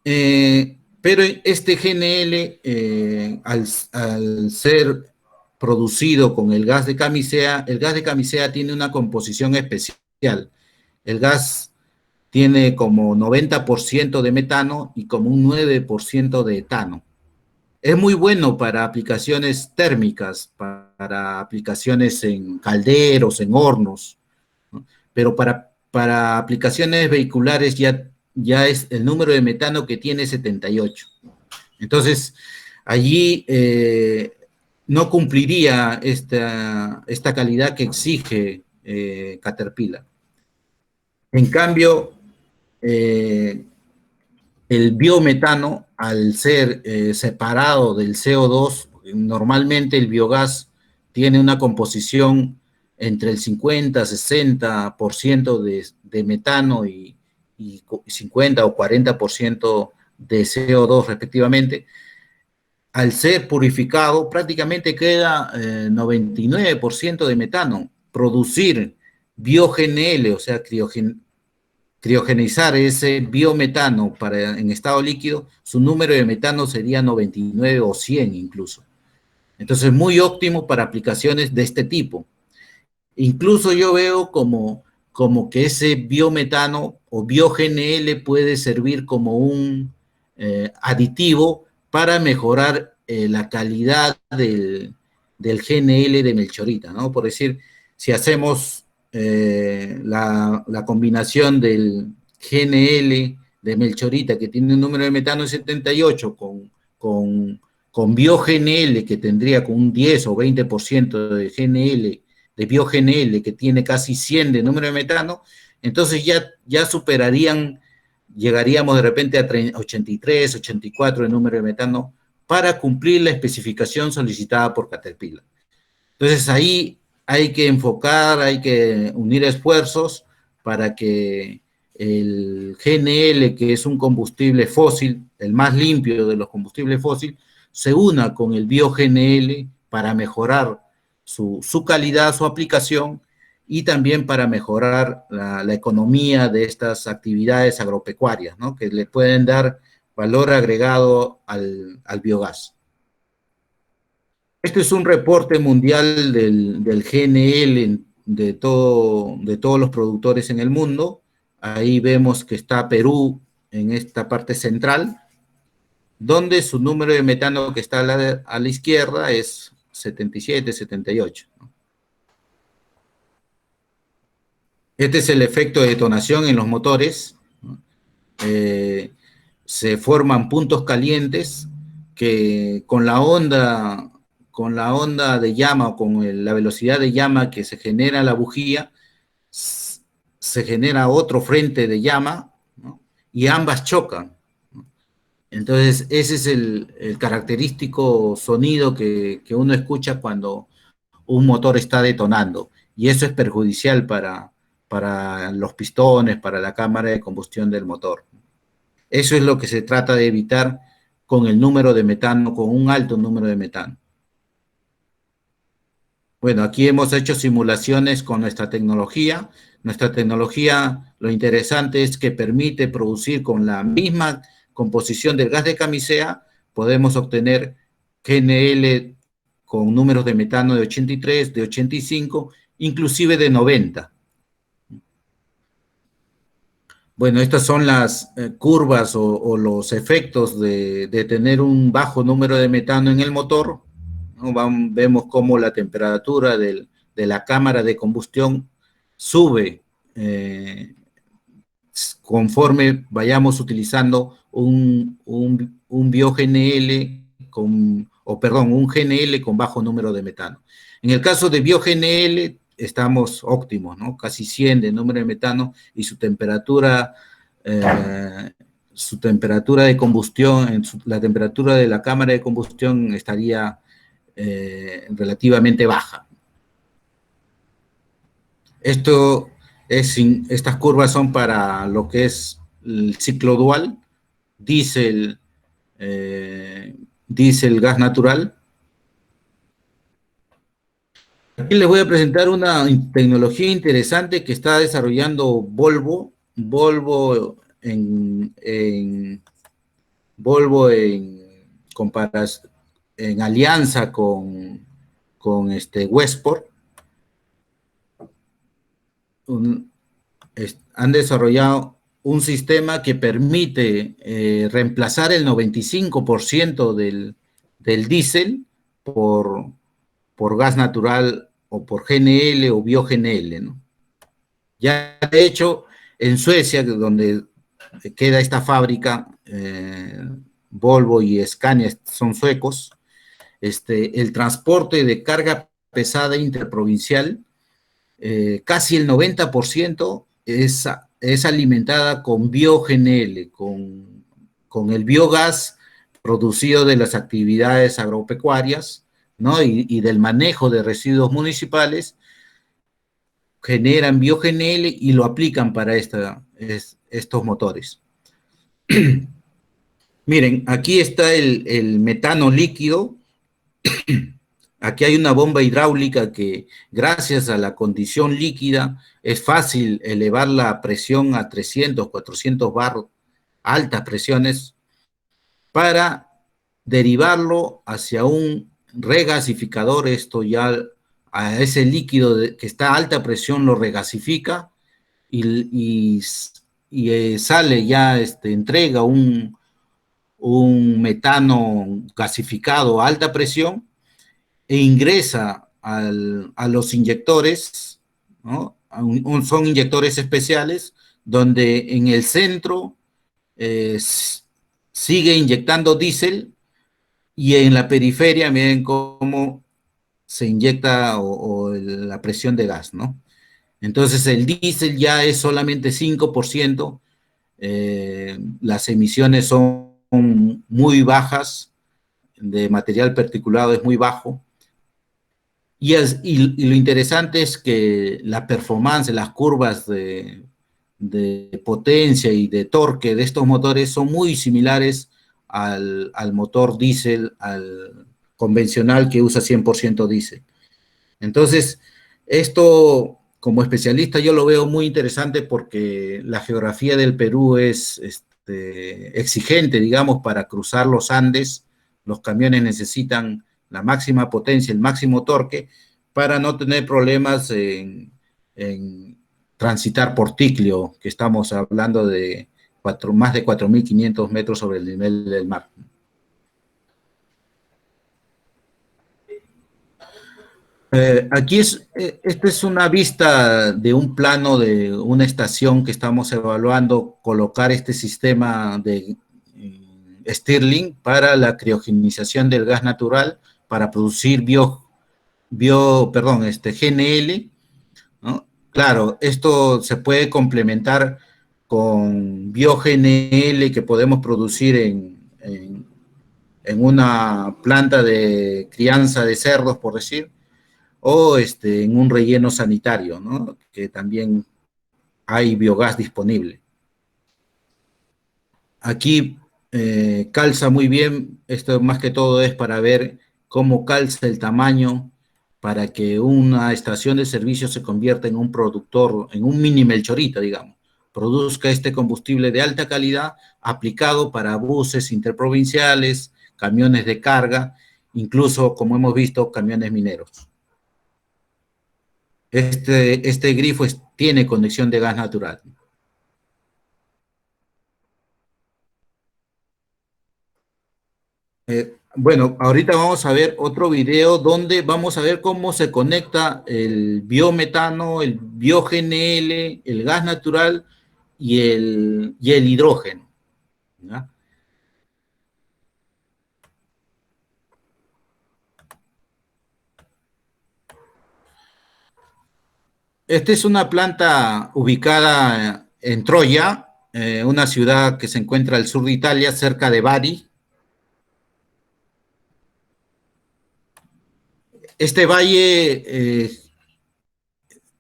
Pero este GNL, al ser producido con el gas de camisea tiene una composición especial. El gas tiene como 90% de metano y como un 9% de etano. Es muy bueno para aplicaciones térmicas, para aplicaciones en calderos, en hornos, ¿no? Pero para aplicaciones vehiculares ya es el número de metano que tiene 78. Entonces, allí no cumpliría esta calidad que exige Caterpillar. En cambio, el biometano, al ser separado del CO2, normalmente el biogás tiene una composición entre el 50-60% de de metano y 50 o 40% de CO2 respectivamente, al ser purificado prácticamente queda 99% de metano. Producir bioGNL, o sea, criogenizar ese biometano en estado líquido, su número de metano sería 99 o 100 incluso. Entonces, muy óptimo para aplicaciones de este tipo. Incluso yo veo como que ese biometano o bioGNL puede servir como un aditivo para mejorar la calidad del GNL de Melchorita, ¿no? Por decir, si hacemos la combinación del GNL de Melchorita, que tiene un número de metano de 78, con bioGNL, que tendría con un 10 o 20% de GNL, de bioGNL, que tiene casi 100 de número de metano, entonces ya llegaríamos de repente a 83, 84 de número de metano para cumplir la especificación solicitada por Caterpillar. Entonces ahí hay que enfocar, hay que unir esfuerzos para que el GNL, que es un combustible fósil, el más limpio de los combustibles fósiles, se una con el bioGNL para mejorar su calidad, su aplicación, y también para mejorar la economía de estas actividades agropecuarias, ¿no? Que le pueden dar valor agregado al biogás. Este es un reporte mundial del GNL de todos los productores en el mundo. Ahí vemos que está Perú en esta parte central, donde su número de metano que está a la izquierda es 77, 78. Este es el efecto de detonación en los motores. Se forman puntos calientes que con la onda de llama o con la velocidad de llama que se genera la bujía, se genera otro frente de llama, ¿no? Y ambas chocan. Entonces, ese es el característico sonido que uno escucha cuando un motor está detonando. Y eso es perjudicial para los pistones, para la cámara de combustión del motor. Eso es lo que se trata de evitar con el número de metano, con un alto número de metano. Bueno, aquí hemos hecho simulaciones con nuestra tecnología. Nuestra tecnología, lo interesante es que permite producir con la misma composición del gas de camisea, podemos obtener GNL con números de metano de 83, de 85, inclusive de 90. Bueno, estas son las curvas o los efectos de tener un bajo número de metano en el motor, ¿no? Vemos cómo la temperatura de la cámara de combustión sube conforme vayamos utilizando un bioGNL un GNL con bajo número de metano. En el caso de bioGNL estamos óptimos, ¿no? Casi 100 de número de metano y su temperatura de combustión, la temperatura de la cámara de combustión estaría relativamente baja. Estas curvas son para lo que es el ciclo dual, diésel, gas natural. Aquí les voy a presentar una tecnología interesante que está desarrollando Volvo en alianza con Westport. Han desarrollado un sistema que permite reemplazar el 95% del diésel por gas natural o por GNL o bioGNL, ¿no? Ya de hecho, en Suecia, donde queda esta fábrica, Volvo y Scania son suecos, el transporte de carga pesada interprovincial, casi el 90% es alimentada con bioGNL, con el biogás producido de las actividades agropecuarias, ¿no? Y del manejo de residuos municipales, generan bio-GNL y lo aplican para estos motores. Miren, aquí está el metano líquido. Aquí hay una bomba hidráulica que, gracias a la condición líquida, es fácil elevar la presión a 300, 400 bar, altas presiones, para derivarlo hacia un regasificador. Esto ya, a ese líquido que está a alta presión, lo regasifica y, sale ya, entrega un metano gasificado a alta presión e ingresa a los inyectores, ¿no? Son inyectores especiales donde en el centro sigue inyectando diésel y en la periferia miren cómo se inyecta la presión de gas, ¿no? Entonces el diésel ya es solamente 5%, las emisiones son muy bajas, de material particulado es muy bajo, y lo interesante es que la performance, las curvas de potencia y de torque de estos motores son muy similares al motor diésel, al convencional que usa 100% diésel. Entonces, esto como especialista yo lo veo muy interesante porque la geografía del Perú es exigente, digamos, para cruzar los Andes. Los camiones necesitan la máxima potencia, el máximo torque, para no tener problemas en transitar por Ticlio, que estamos hablando de más de 4.500 metros sobre el nivel del mar. Aquí esta es una vista de un plano de una estación que estamos evaluando, colocar este sistema de Stirling para la criogenización del gas natural para producir GNL, ¿no? Claro, esto se puede complementar con bio-GNL que podemos producir en una planta de crianza de cerdos, por decir, o en un relleno sanitario, ¿no? Que también hay biogás disponible. Aquí calza muy bien, esto más que todo es para ver cómo calza el tamaño para que una estación de servicio se convierta en un productor, en un mini Melchorita, digamos, produzca este combustible de alta calidad aplicado para buses interprovinciales, camiones de carga, incluso, como hemos visto, camiones mineros. Este grifo tiene conexión de gas natural. Bueno, ahorita vamos a ver otro video donde vamos a ver cómo se conecta el biometano, el bio-GNL, el gas natural y el hidrógeno, ¿ya? Esta es una planta ubicada en Troya, una ciudad que se encuentra al sur de Italia, cerca de Bari. Este valle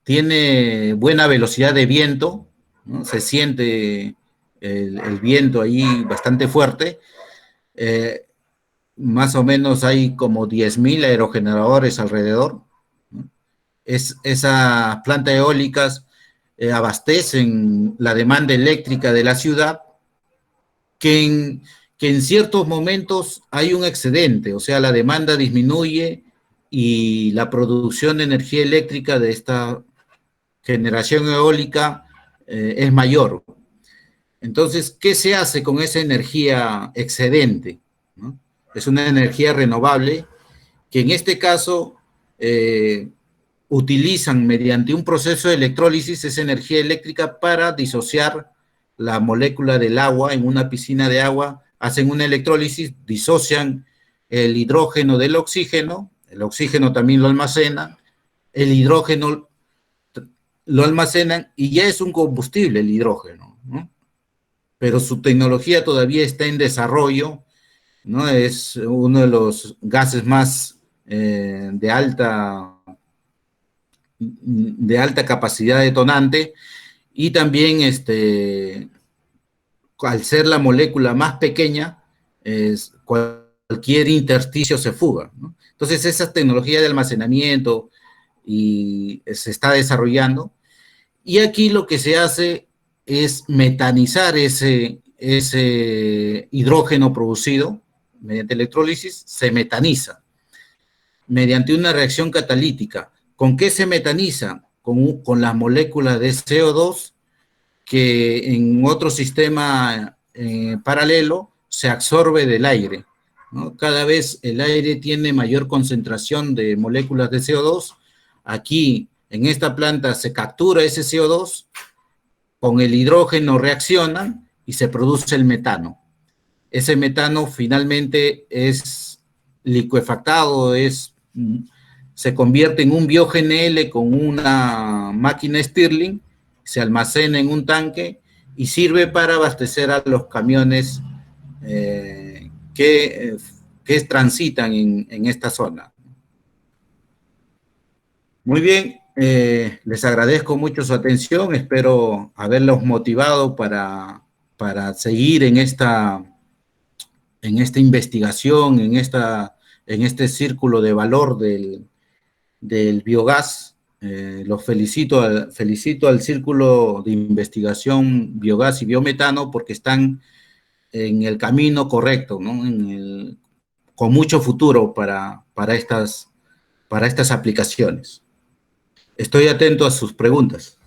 tiene buena velocidad de viento, ¿no? Se siente el viento ahí bastante fuerte. Más o menos hay como 10.000 aerogeneradores alrededor, ¿no? Esas plantas eólicas abastecen la demanda eléctrica de la ciudad, que en ciertos momentos hay un excedente, o sea, la demanda disminuye y la producción de energía eléctrica de esta generación eólica es mayor. Entonces, ¿qué se hace con esa energía excedente, ¿no? Es una energía renovable que en este caso utilizan mediante un proceso de electrólisis esa energía eléctrica para disociar la molécula del agua en una piscina de agua, hacen una electrólisis, disocian el hidrógeno del oxígeno, el oxígeno también lo almacena, el hidrógeno lo almacenan y ya es un combustible el hidrógeno, ¿no? Pero su tecnología todavía está en desarrollo, ¿no? Es uno de los gases más de alta de alta capacidad detonante, y también al ser la molécula más pequeña, cualquier intersticio se fuga, ¿no? Entonces, esa tecnología de almacenamiento y se está desarrollando, y aquí lo que se hace es metanizar ese hidrógeno producido mediante electrólisis, se metaniza mediante una reacción catalítica. ¿Con qué se metaniza? Con las moléculas de CO2 que en otro sistema paralelo se absorbe del aire, ¿no? Cada vez el aire tiene mayor concentración de moléculas de CO2. Aquí, en esta planta, se captura ese CO2, con el hidrógeno reaccionan y se produce el metano. Ese metano finalmente es licuefactado, se convierte en un bio-GNL con una máquina Stirling, se almacena en un tanque y sirve para abastecer a los camiones que transitan en esta zona. Muy bien, les agradezco mucho su atención, espero haberlos motivado para seguir en esta investigación, en este círculo de valor del biogás. Los felicito al Círculo de Investigación Biogás y Biometano porque están en el camino correcto, ¿no? Con mucho futuro para estas aplicaciones. Estoy atento a sus preguntas.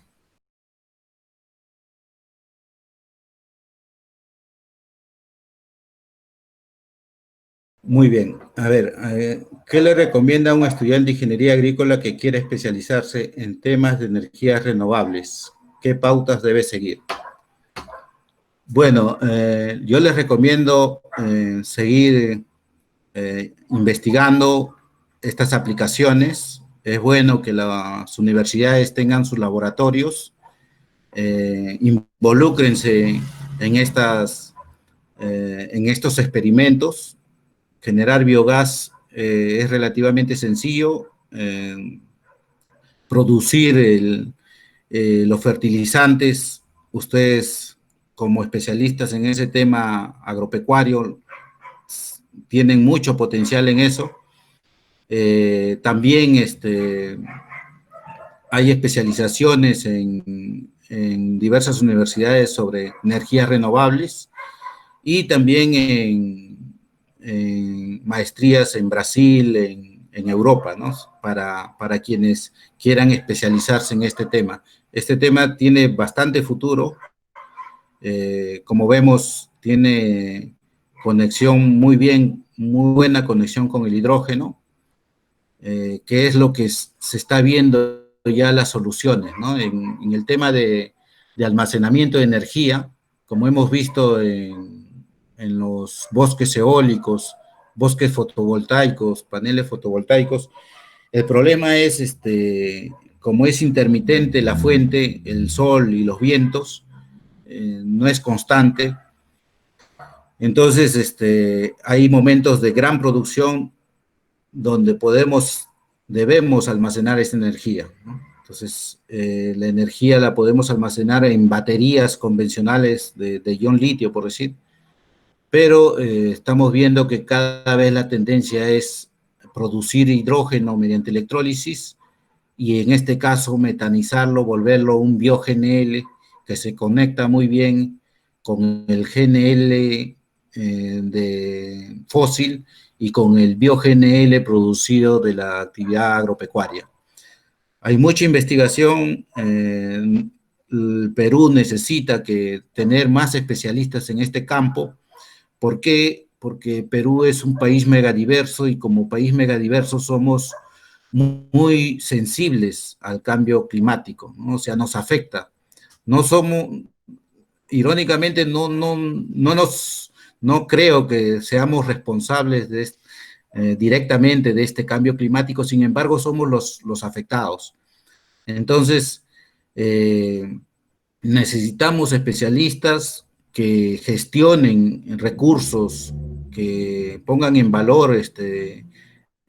Muy bien. A ver, ¿qué le recomienda a un estudiante de ingeniería agrícola que quiere especializarse en temas de energías renovables? ¿Qué pautas debe seguir? Bueno, yo les recomiendo seguir investigando estas aplicaciones. Es bueno que las universidades tengan sus laboratorios, involúcrense en estos experimentos. Generar biogás es relativamente sencillo. Producir los fertilizantes, ustedes como especialistas en ese tema agropecuario tienen mucho potencial en eso. También hay especializaciones en diversas universidades sobre energías renovables y también en maestrías en Brasil, en Europa, ¿no? Para quienes quieran especializarse en este tema. Este tema tiene bastante futuro. Como vemos, tiene conexión muy buena conexión con el hidrógeno, que es lo que se está viendo ya las soluciones, ¿no? En el tema de almacenamiento de energía, como hemos visto en los bosques eólicos, bosques fotovoltaicos, paneles fotovoltaicos, el problema es, como es intermitente la fuente, el sol y los vientos, no es constante. Entonces, hay momentos de gran producción donde debemos almacenar esa energía, ¿no? Entonces, la energía la podemos almacenar en baterías convencionales de ion litio, por decir, pero estamos viendo que cada vez la tendencia es producir hidrógeno mediante electrólisis y en este caso metanizarlo, volverlo un bio-GNL que se conecta muy bien con el GNL de fósil y con el bio-GNL producido de la actividad agropecuaria. Hay mucha investigación. El Perú necesita tener más especialistas en este campo. ¿Por qué? Porque Perú es un país megadiverso y como país megadiverso somos muy sensibles al cambio climático, ¿no? O sea, nos afecta. No somos, irónicamente, no creo que seamos responsables directamente de este cambio climático, sin embargo, somos los afectados. Entonces, necesitamos especialistas que gestionen recursos, que pongan en valor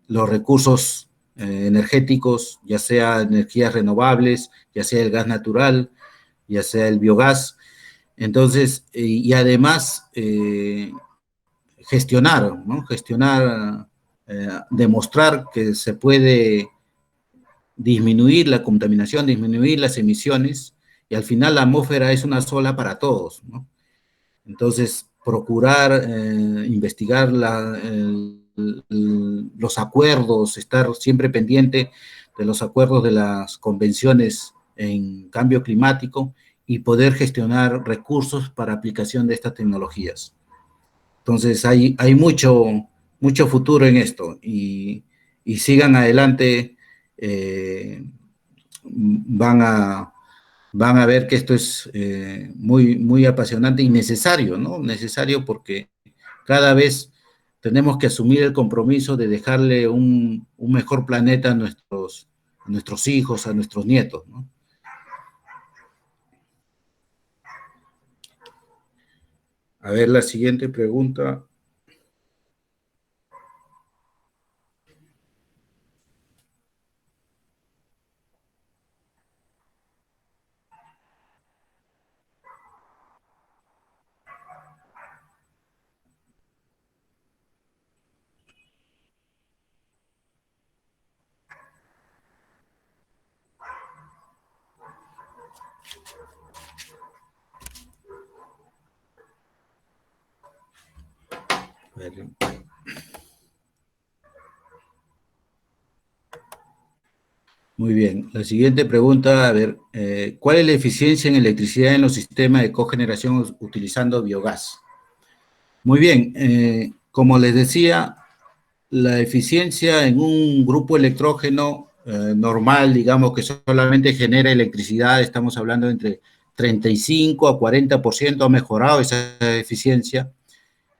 los recursos energéticos, ya sea energías renovables, ya sea el gas natural, ya sea el biogás. Entonces, y además gestionar, ¿no? Gestionar, demostrar que se puede disminuir la contaminación, disminuir las emisiones, y al final la atmósfera es una sola para todos, ¿no? Entonces, procurar investigar los acuerdos, estar siempre pendiente de los acuerdos de las convenciones en cambio climático y poder gestionar recursos para aplicación de estas tecnologías. Entonces, hay mucho futuro en esto y sigan adelante, eh, van a, van a ver que esto es muy apasionante y necesario, ¿no? Necesario porque cada vez tenemos que asumir el compromiso de dejarle un mejor planeta a nuestros hijos, a nuestros nietos, ¿no? A ver, la siguiente pregunta. A ver, muy bien. La siguiente pregunta, a ver, ¿cuál es la eficiencia en electricidad en los sistemas de cogeneración utilizando biogás? Muy bien, como les decía, la eficiencia en un grupo electrógeno normal, digamos que solamente genera electricidad, estamos hablando entre 35 a 40% ha mejorado esa eficiencia.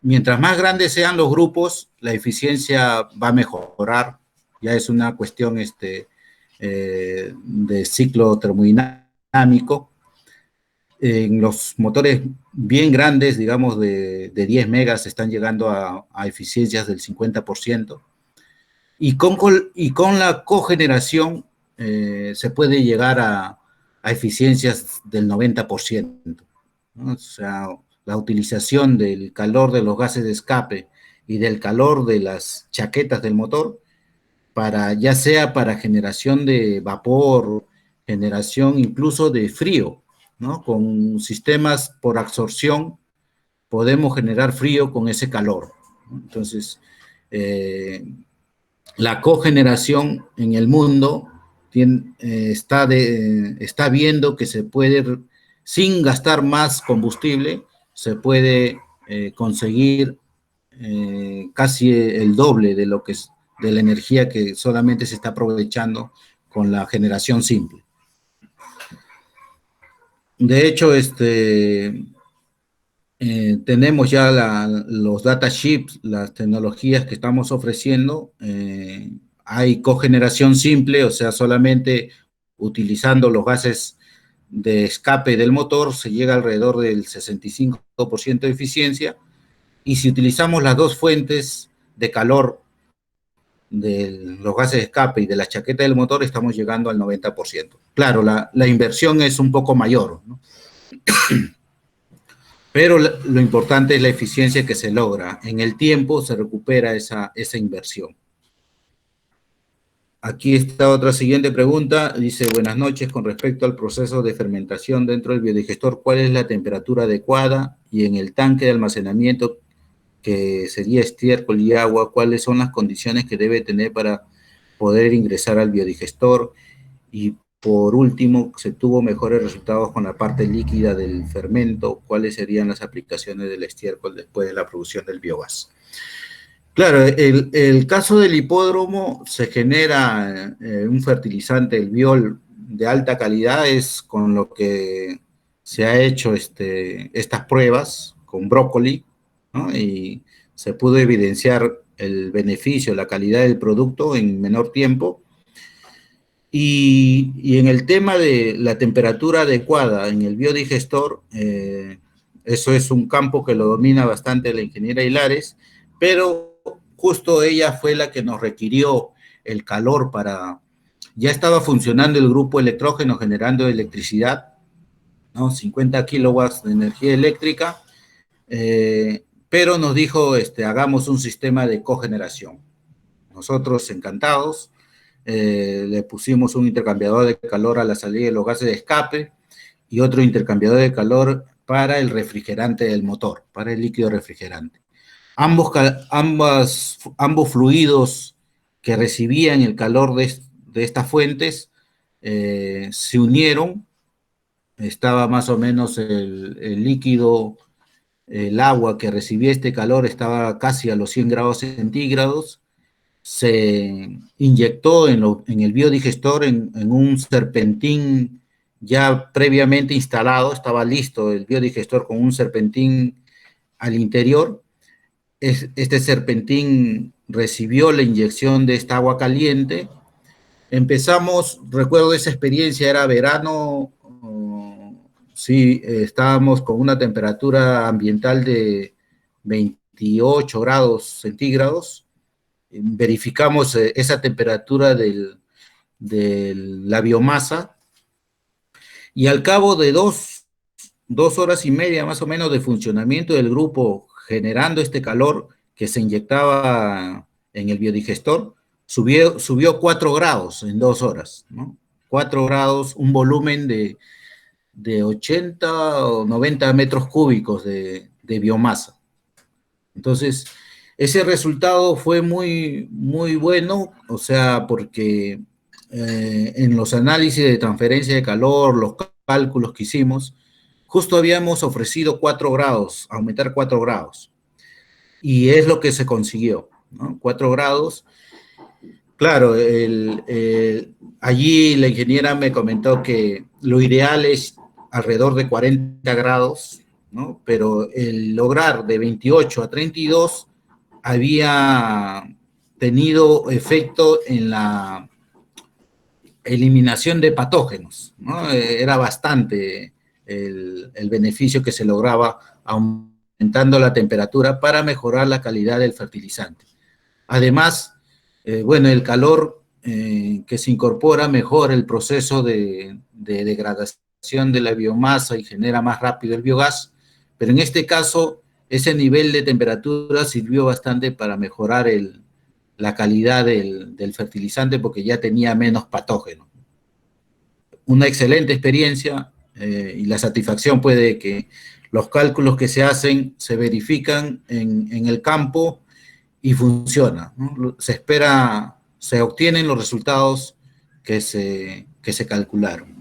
Mientras más grandes sean los grupos, la eficiencia va a mejorar. Ya es una cuestión de ciclo termodinámico. En los motores bien grandes, digamos de 10 megas, están llegando a eficiencias del 50%. Y con la cogeneración se puede llegar a eficiencias del 90%, ¿no? O sea, la utilización del calor de los gases de escape y del calor de las chaquetas del motor, ya sea para generación de vapor, generación incluso de frío, ¿no? Con sistemas por absorción podemos generar frío con ese calor, ¿no? Entonces, eh, la cogeneración en el mundo está viendo que se puede, sin gastar más combustible, se puede conseguir casi el doble de lo que es de la energía que solamente se está aprovechando con la generación simple. De hecho, tenemos ya los data chips, las tecnologías que estamos ofreciendo. Hay cogeneración simple, o sea, solamente utilizando los gases de escape del motor se llega alrededor del 65% de eficiencia. Y si utilizamos las dos fuentes de calor de los gases de escape y de la chaqueta del motor, estamos llegando al 90%. Claro, la inversión es un poco mayor, ¿no? Pero lo importante es la eficiencia que se logra. En el tiempo se recupera esa inversión. Aquí está otra siguiente pregunta. Dice, buenas noches, con respecto al proceso de fermentación dentro del biodigestor, ¿cuál es la temperatura adecuada? Y en el tanque de almacenamiento, que sería estiércol y agua, ¿cuáles son las condiciones que debe tener para poder ingresar al biodigestor? Y por último, se tuvo mejores resultados con la parte líquida del fermento. ¿Cuáles serían las aplicaciones del estiércol después de la producción del biogás? Claro, el caso del hipódromo se genera un fertilizante, el biol de alta calidad, es con lo que se ha hecho estas pruebas con brócoli, ¿no? Y se pudo evidenciar el beneficio, la calidad del producto en menor tiempo. Y en el tema de la temperatura adecuada en el biodigestor, eso es un campo que lo domina bastante la ingeniera Hilares, pero justo ella fue la que nos requirió el calor para... Ya estaba funcionando el grupo electrógeno generando electricidad, ¿no? 50 kilowatts de energía eléctrica, pero nos dijo, hagamos un sistema de cogeneración. Nosotros encantados, le pusimos un intercambiador de calor a la salida de los gases de escape y otro intercambiador de calor para el refrigerante del motor, para el líquido refrigerante. Ambos fluidos que recibían el calor de estas fuentes se unieron. Estaba más o menos el líquido, el agua que recibía este calor estaba casi a los 100 grados centígrados. Se inyectó en el biodigestor en un serpentín ya previamente instalado, estaba listo el biodigestor con un serpentín al interior. Este serpentín recibió la inyección de esta agua caliente. Empezamos, recuerdo esa experiencia, era verano, sí, estábamos con una temperatura ambiental de 28 grados centígrados. Verificamos esa temperatura de la biomasa y al cabo de dos horas y media más o menos de funcionamiento del grupo generando este calor que se inyectaba en el biodigestor, subió 4 grados en 2 horas, ¿no? 4 grados, un volumen de 80 o 90 metros cúbicos de biomasa. Entonces, ese resultado fue muy, muy bueno, o sea, porque en los análisis de transferencia de calor, los cálculos que hicimos, justo habíamos ofrecido 4 grados, aumentar 4 grados. Y es lo que se consiguió, ¿no? 4 grados. Claro, allí la ingeniera me comentó que lo ideal es alrededor de 40 grados, ¿no? Pero el lograr de 28 a 32 había tenido efecto en la eliminación de patógenos, ¿no? Era bastante el beneficio que se lograba aumentando la temperatura para mejorar la calidad del fertilizante. Además, bueno, el calor que se incorpora mejora el proceso de degradación de la biomasa y genera más rápido el biogás, pero en este caso ese nivel de temperatura sirvió bastante para mejorar la calidad del fertilizante porque ya tenía menos patógenos. Una excelente experiencia y la satisfacción puede que los cálculos que se hacen se verifican en el campo y funciona, ¿no? Se obtienen los resultados que se calcularon.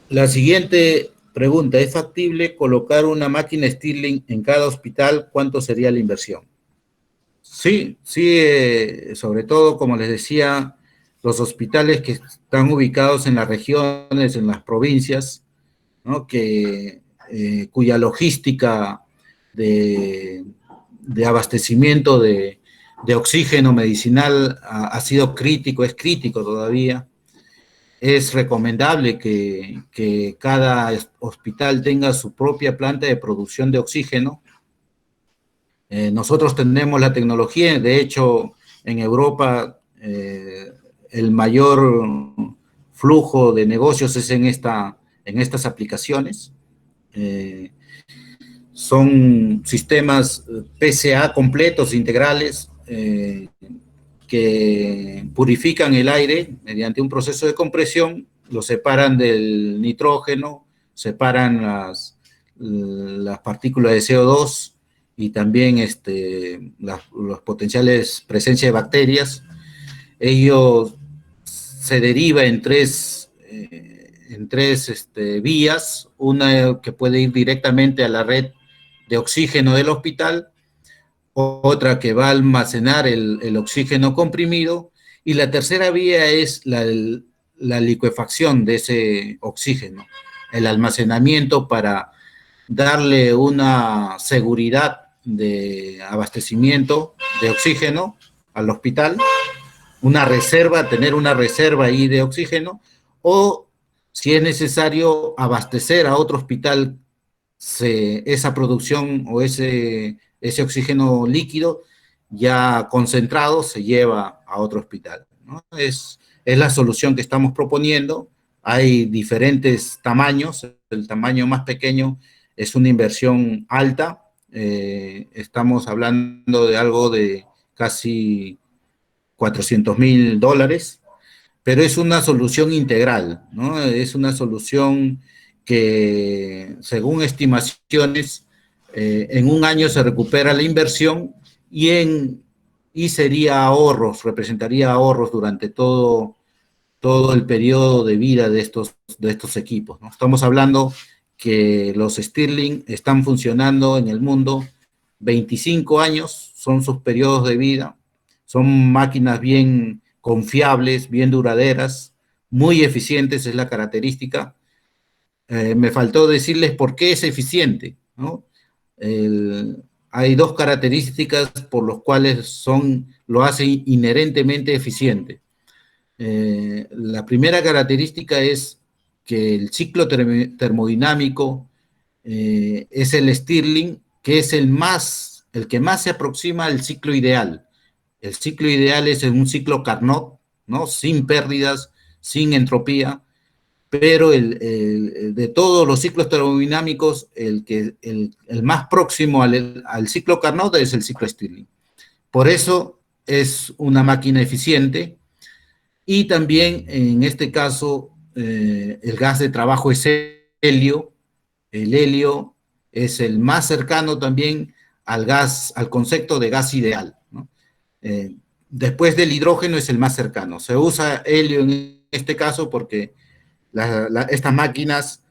La siguiente pregunta, ¿es factible colocar una máquina Stirling en cada hospital? ¿Cuánto sería la inversión? Sí, sí, sobre todo, como les decía, los hospitales que están ubicados en las regiones, en las provincias, ¿no? Cuya logística de abastecimiento de oxígeno medicinal ha sido crítico, es crítico todavía. Es recomendable que cada hospital tenga su propia planta de producción de oxígeno. Nosotros tenemos la tecnología, de hecho, en Europa el mayor flujo de negocios es en estas aplicaciones. Son sistemas PCA completos, integrales, que purifican el aire mediante un proceso de compresión, lo separan del nitrógeno, separan las partículas de CO2 y también los potenciales presencia de bacterias. Ello se deriva en tres vías, una que puede ir directamente a la red de oxígeno del hospital, otra que va a almacenar el oxígeno comprimido, y la tercera vía es la licuefacción de ese oxígeno, el almacenamiento para darle una seguridad de abastecimiento de oxígeno al hospital, tener una reserva ahí de oxígeno, o si es necesario abastecer a otro hospital esa producción o ese oxígeno líquido ya concentrado se lleva a otro hospital, ¿no? Es la solución que estamos proponiendo. Hay diferentes tamaños. El tamaño más pequeño es una inversión alta. Estamos hablando de algo de casi $400,000, pero es una solución integral, ¿no? Es una solución que, según estimaciones, en un año se recupera la inversión y sería ahorros, representaría ahorros durante todo el periodo de vida de estos equipos, ¿no? Estamos hablando que los Stirling están funcionando en el mundo 25 años, son sus periodos de vida, son máquinas bien confiables, bien duraderas, muy eficientes, es la característica. Me faltó decirles por qué es eficiente, ¿no? Hay dos características por las cuales lo hacen inherentemente eficiente. La primera característica es que el ciclo termodinámico es el Stirling, que es el que más se aproxima al ciclo ideal. El ciclo ideal es un ciclo Carnot, ¿no? Sin pérdidas, sin entropía, pero de todos los ciclos termodinámicos, el más próximo al ciclo Carnot es el ciclo Stirling. Por eso es una máquina eficiente. Y también en este caso el gas de trabajo es helio. El helio es el más cercano también al concepto de gas ideal, ¿no? Después del hidrógeno es el más cercano. Se usa helio en este caso porque estas máquinas,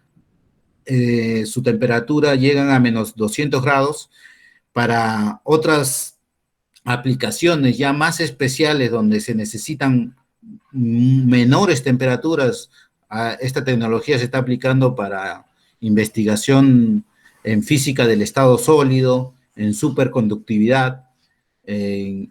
su temperatura llegan a menos 200 grados. Para otras aplicaciones ya más especiales donde se necesitan menores temperaturas, esta tecnología se está aplicando para investigación en física del estado sólido, en superconductividad, en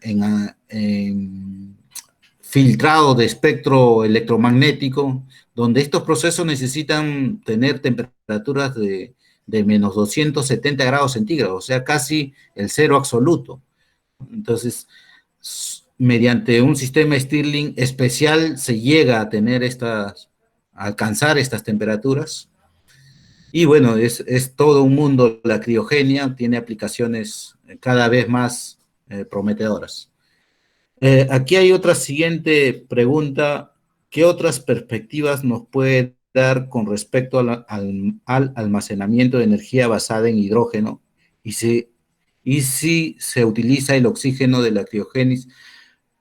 filtrado de espectro electromagnético, donde estos procesos necesitan tener temperaturas de menos 270 grados centígrados, o sea, casi el cero absoluto. Entonces, mediante un sistema Stirling especial se llega a alcanzar estas temperaturas. Y bueno, es todo un mundo la criogenia, tiene aplicaciones cada vez más prometedoras. Aquí hay otra siguiente pregunta. ¿Qué otras perspectivas nos puede dar con respecto al almacenamiento de energía basada en hidrógeno? Y si se utiliza el oxígeno de la criogénesis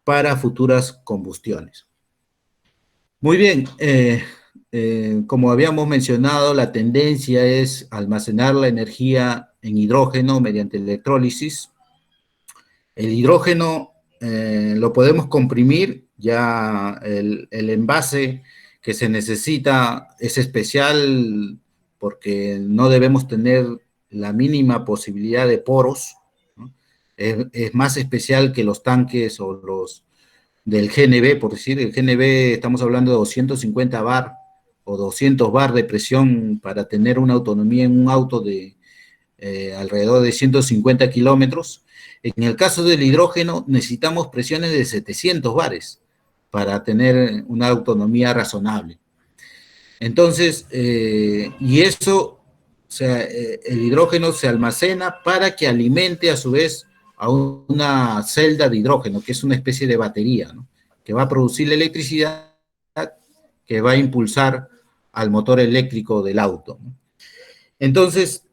para futuras combustiones. Muy bien, como habíamos mencionado, la tendencia es almacenar la energía en hidrógeno mediante electrólisis. El hidrógeno lo podemos comprimir, ya el envase que se necesita es especial porque no debemos tener la mínima posibilidad de poros, ¿no? Es más especial que los tanques o los del GNB, por decir. El GNB estamos hablando de 250 bar o 200 bar de presión para tener una autonomía en un auto de alrededor de 150 kilómetros. En el caso del hidrógeno necesitamos presiones de 700 bares para tener una autonomía razonable. Entonces, y eso, o sea, el hidrógeno se almacena para que alimente a su vez a una celda de hidrógeno, que es una especie de batería, ¿no? Que va a producir la electricidad que va a impulsar al motor eléctrico del auto, ¿no? Entonces,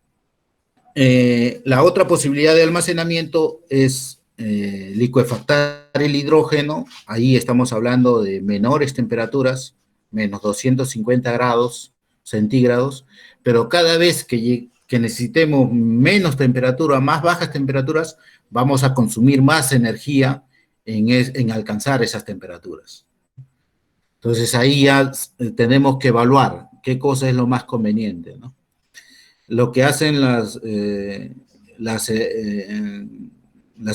la otra posibilidad de almacenamiento es licuefactar el hidrógeno. Ahí estamos hablando de menores temperaturas, menos 250 grados centígrados, pero cada vez que necesitemos menos temperatura, más bajas temperaturas, vamos a consumir más energía en alcanzar esas temperaturas. Entonces ahí ya tenemos que evaluar qué cosa es lo más conveniente, ¿no? Lo que hacen las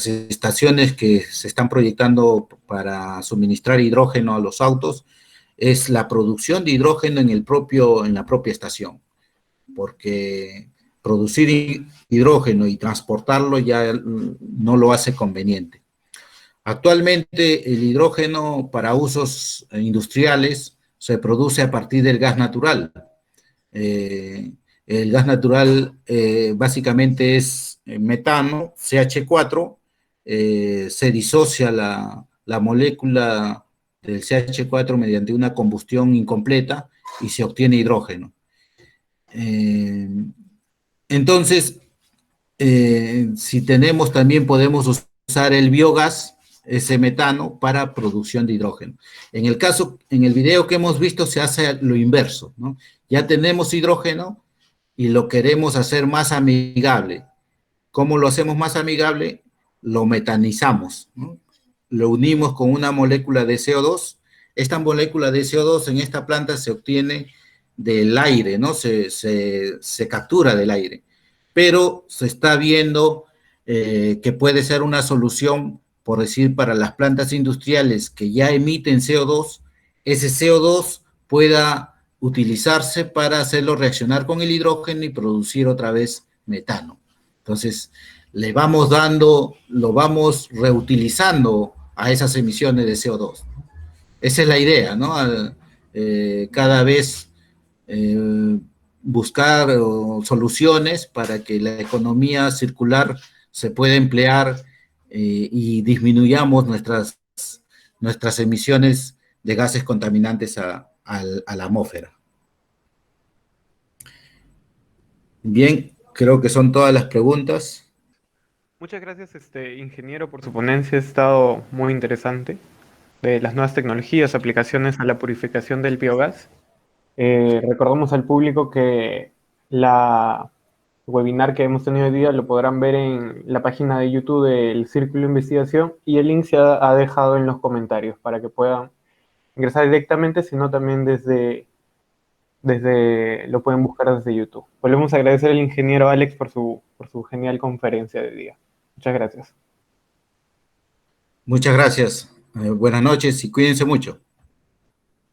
estaciones que se están proyectando para suministrar hidrógeno a los autos es la producción de hidrógeno en la propia estación, porque producir hidrógeno y transportarlo ya no lo hace conveniente. Actualmente el hidrógeno para usos industriales se produce a partir del gas natural. El gas natural básicamente es metano, CH4, se disocia la molécula del CH4 mediante una combustión incompleta y se obtiene hidrógeno. Entonces, si tenemos, también podemos usar el biogás, ese metano, para producción de hidrógeno. En el caso, en el video que hemos visto, se hace lo inverso, ¿no? Ya tenemos hidrógeno y lo queremos hacer más amigable. ¿Cómo lo hacemos más amigable? Lo metanizamos, ¿no? Lo unimos con una molécula de CO2. Esta molécula de CO2 en esta planta se obtiene del aire, ¿no? Se captura del aire. Pero se está viendo que puede ser una solución, por decir, para las plantas industriales que ya emiten CO2, ese CO2 pueda utilizarse para hacerlo reaccionar con el hidrógeno y producir otra vez metano. Entonces, le vamos dando, lo vamos reutilizando a esas emisiones de CO2. Esa es la idea, ¿no? Cada vez buscar soluciones para que la economía circular se pueda emplear y disminuyamos nuestras emisiones de gases contaminantes a la atmósfera. Bien, creo que son todas las preguntas. Muchas gracias, ingeniero, por su ponencia. Ha estado muy interesante de las nuevas tecnologías, aplicaciones a la purificación del biogás. Recordamos al público que la webinar que hemos tenido hoy día lo podrán ver en la página de YouTube del Círculo de Investigación y el link se ha dejado en los comentarios para que puedan ingresar directamente, sino también lo pueden buscar desde YouTube. Volvemos a agradecer al ingeniero Alex por su genial conferencia de día. Muchas gracias. Muchas gracias. Buenas noches y cuídense mucho.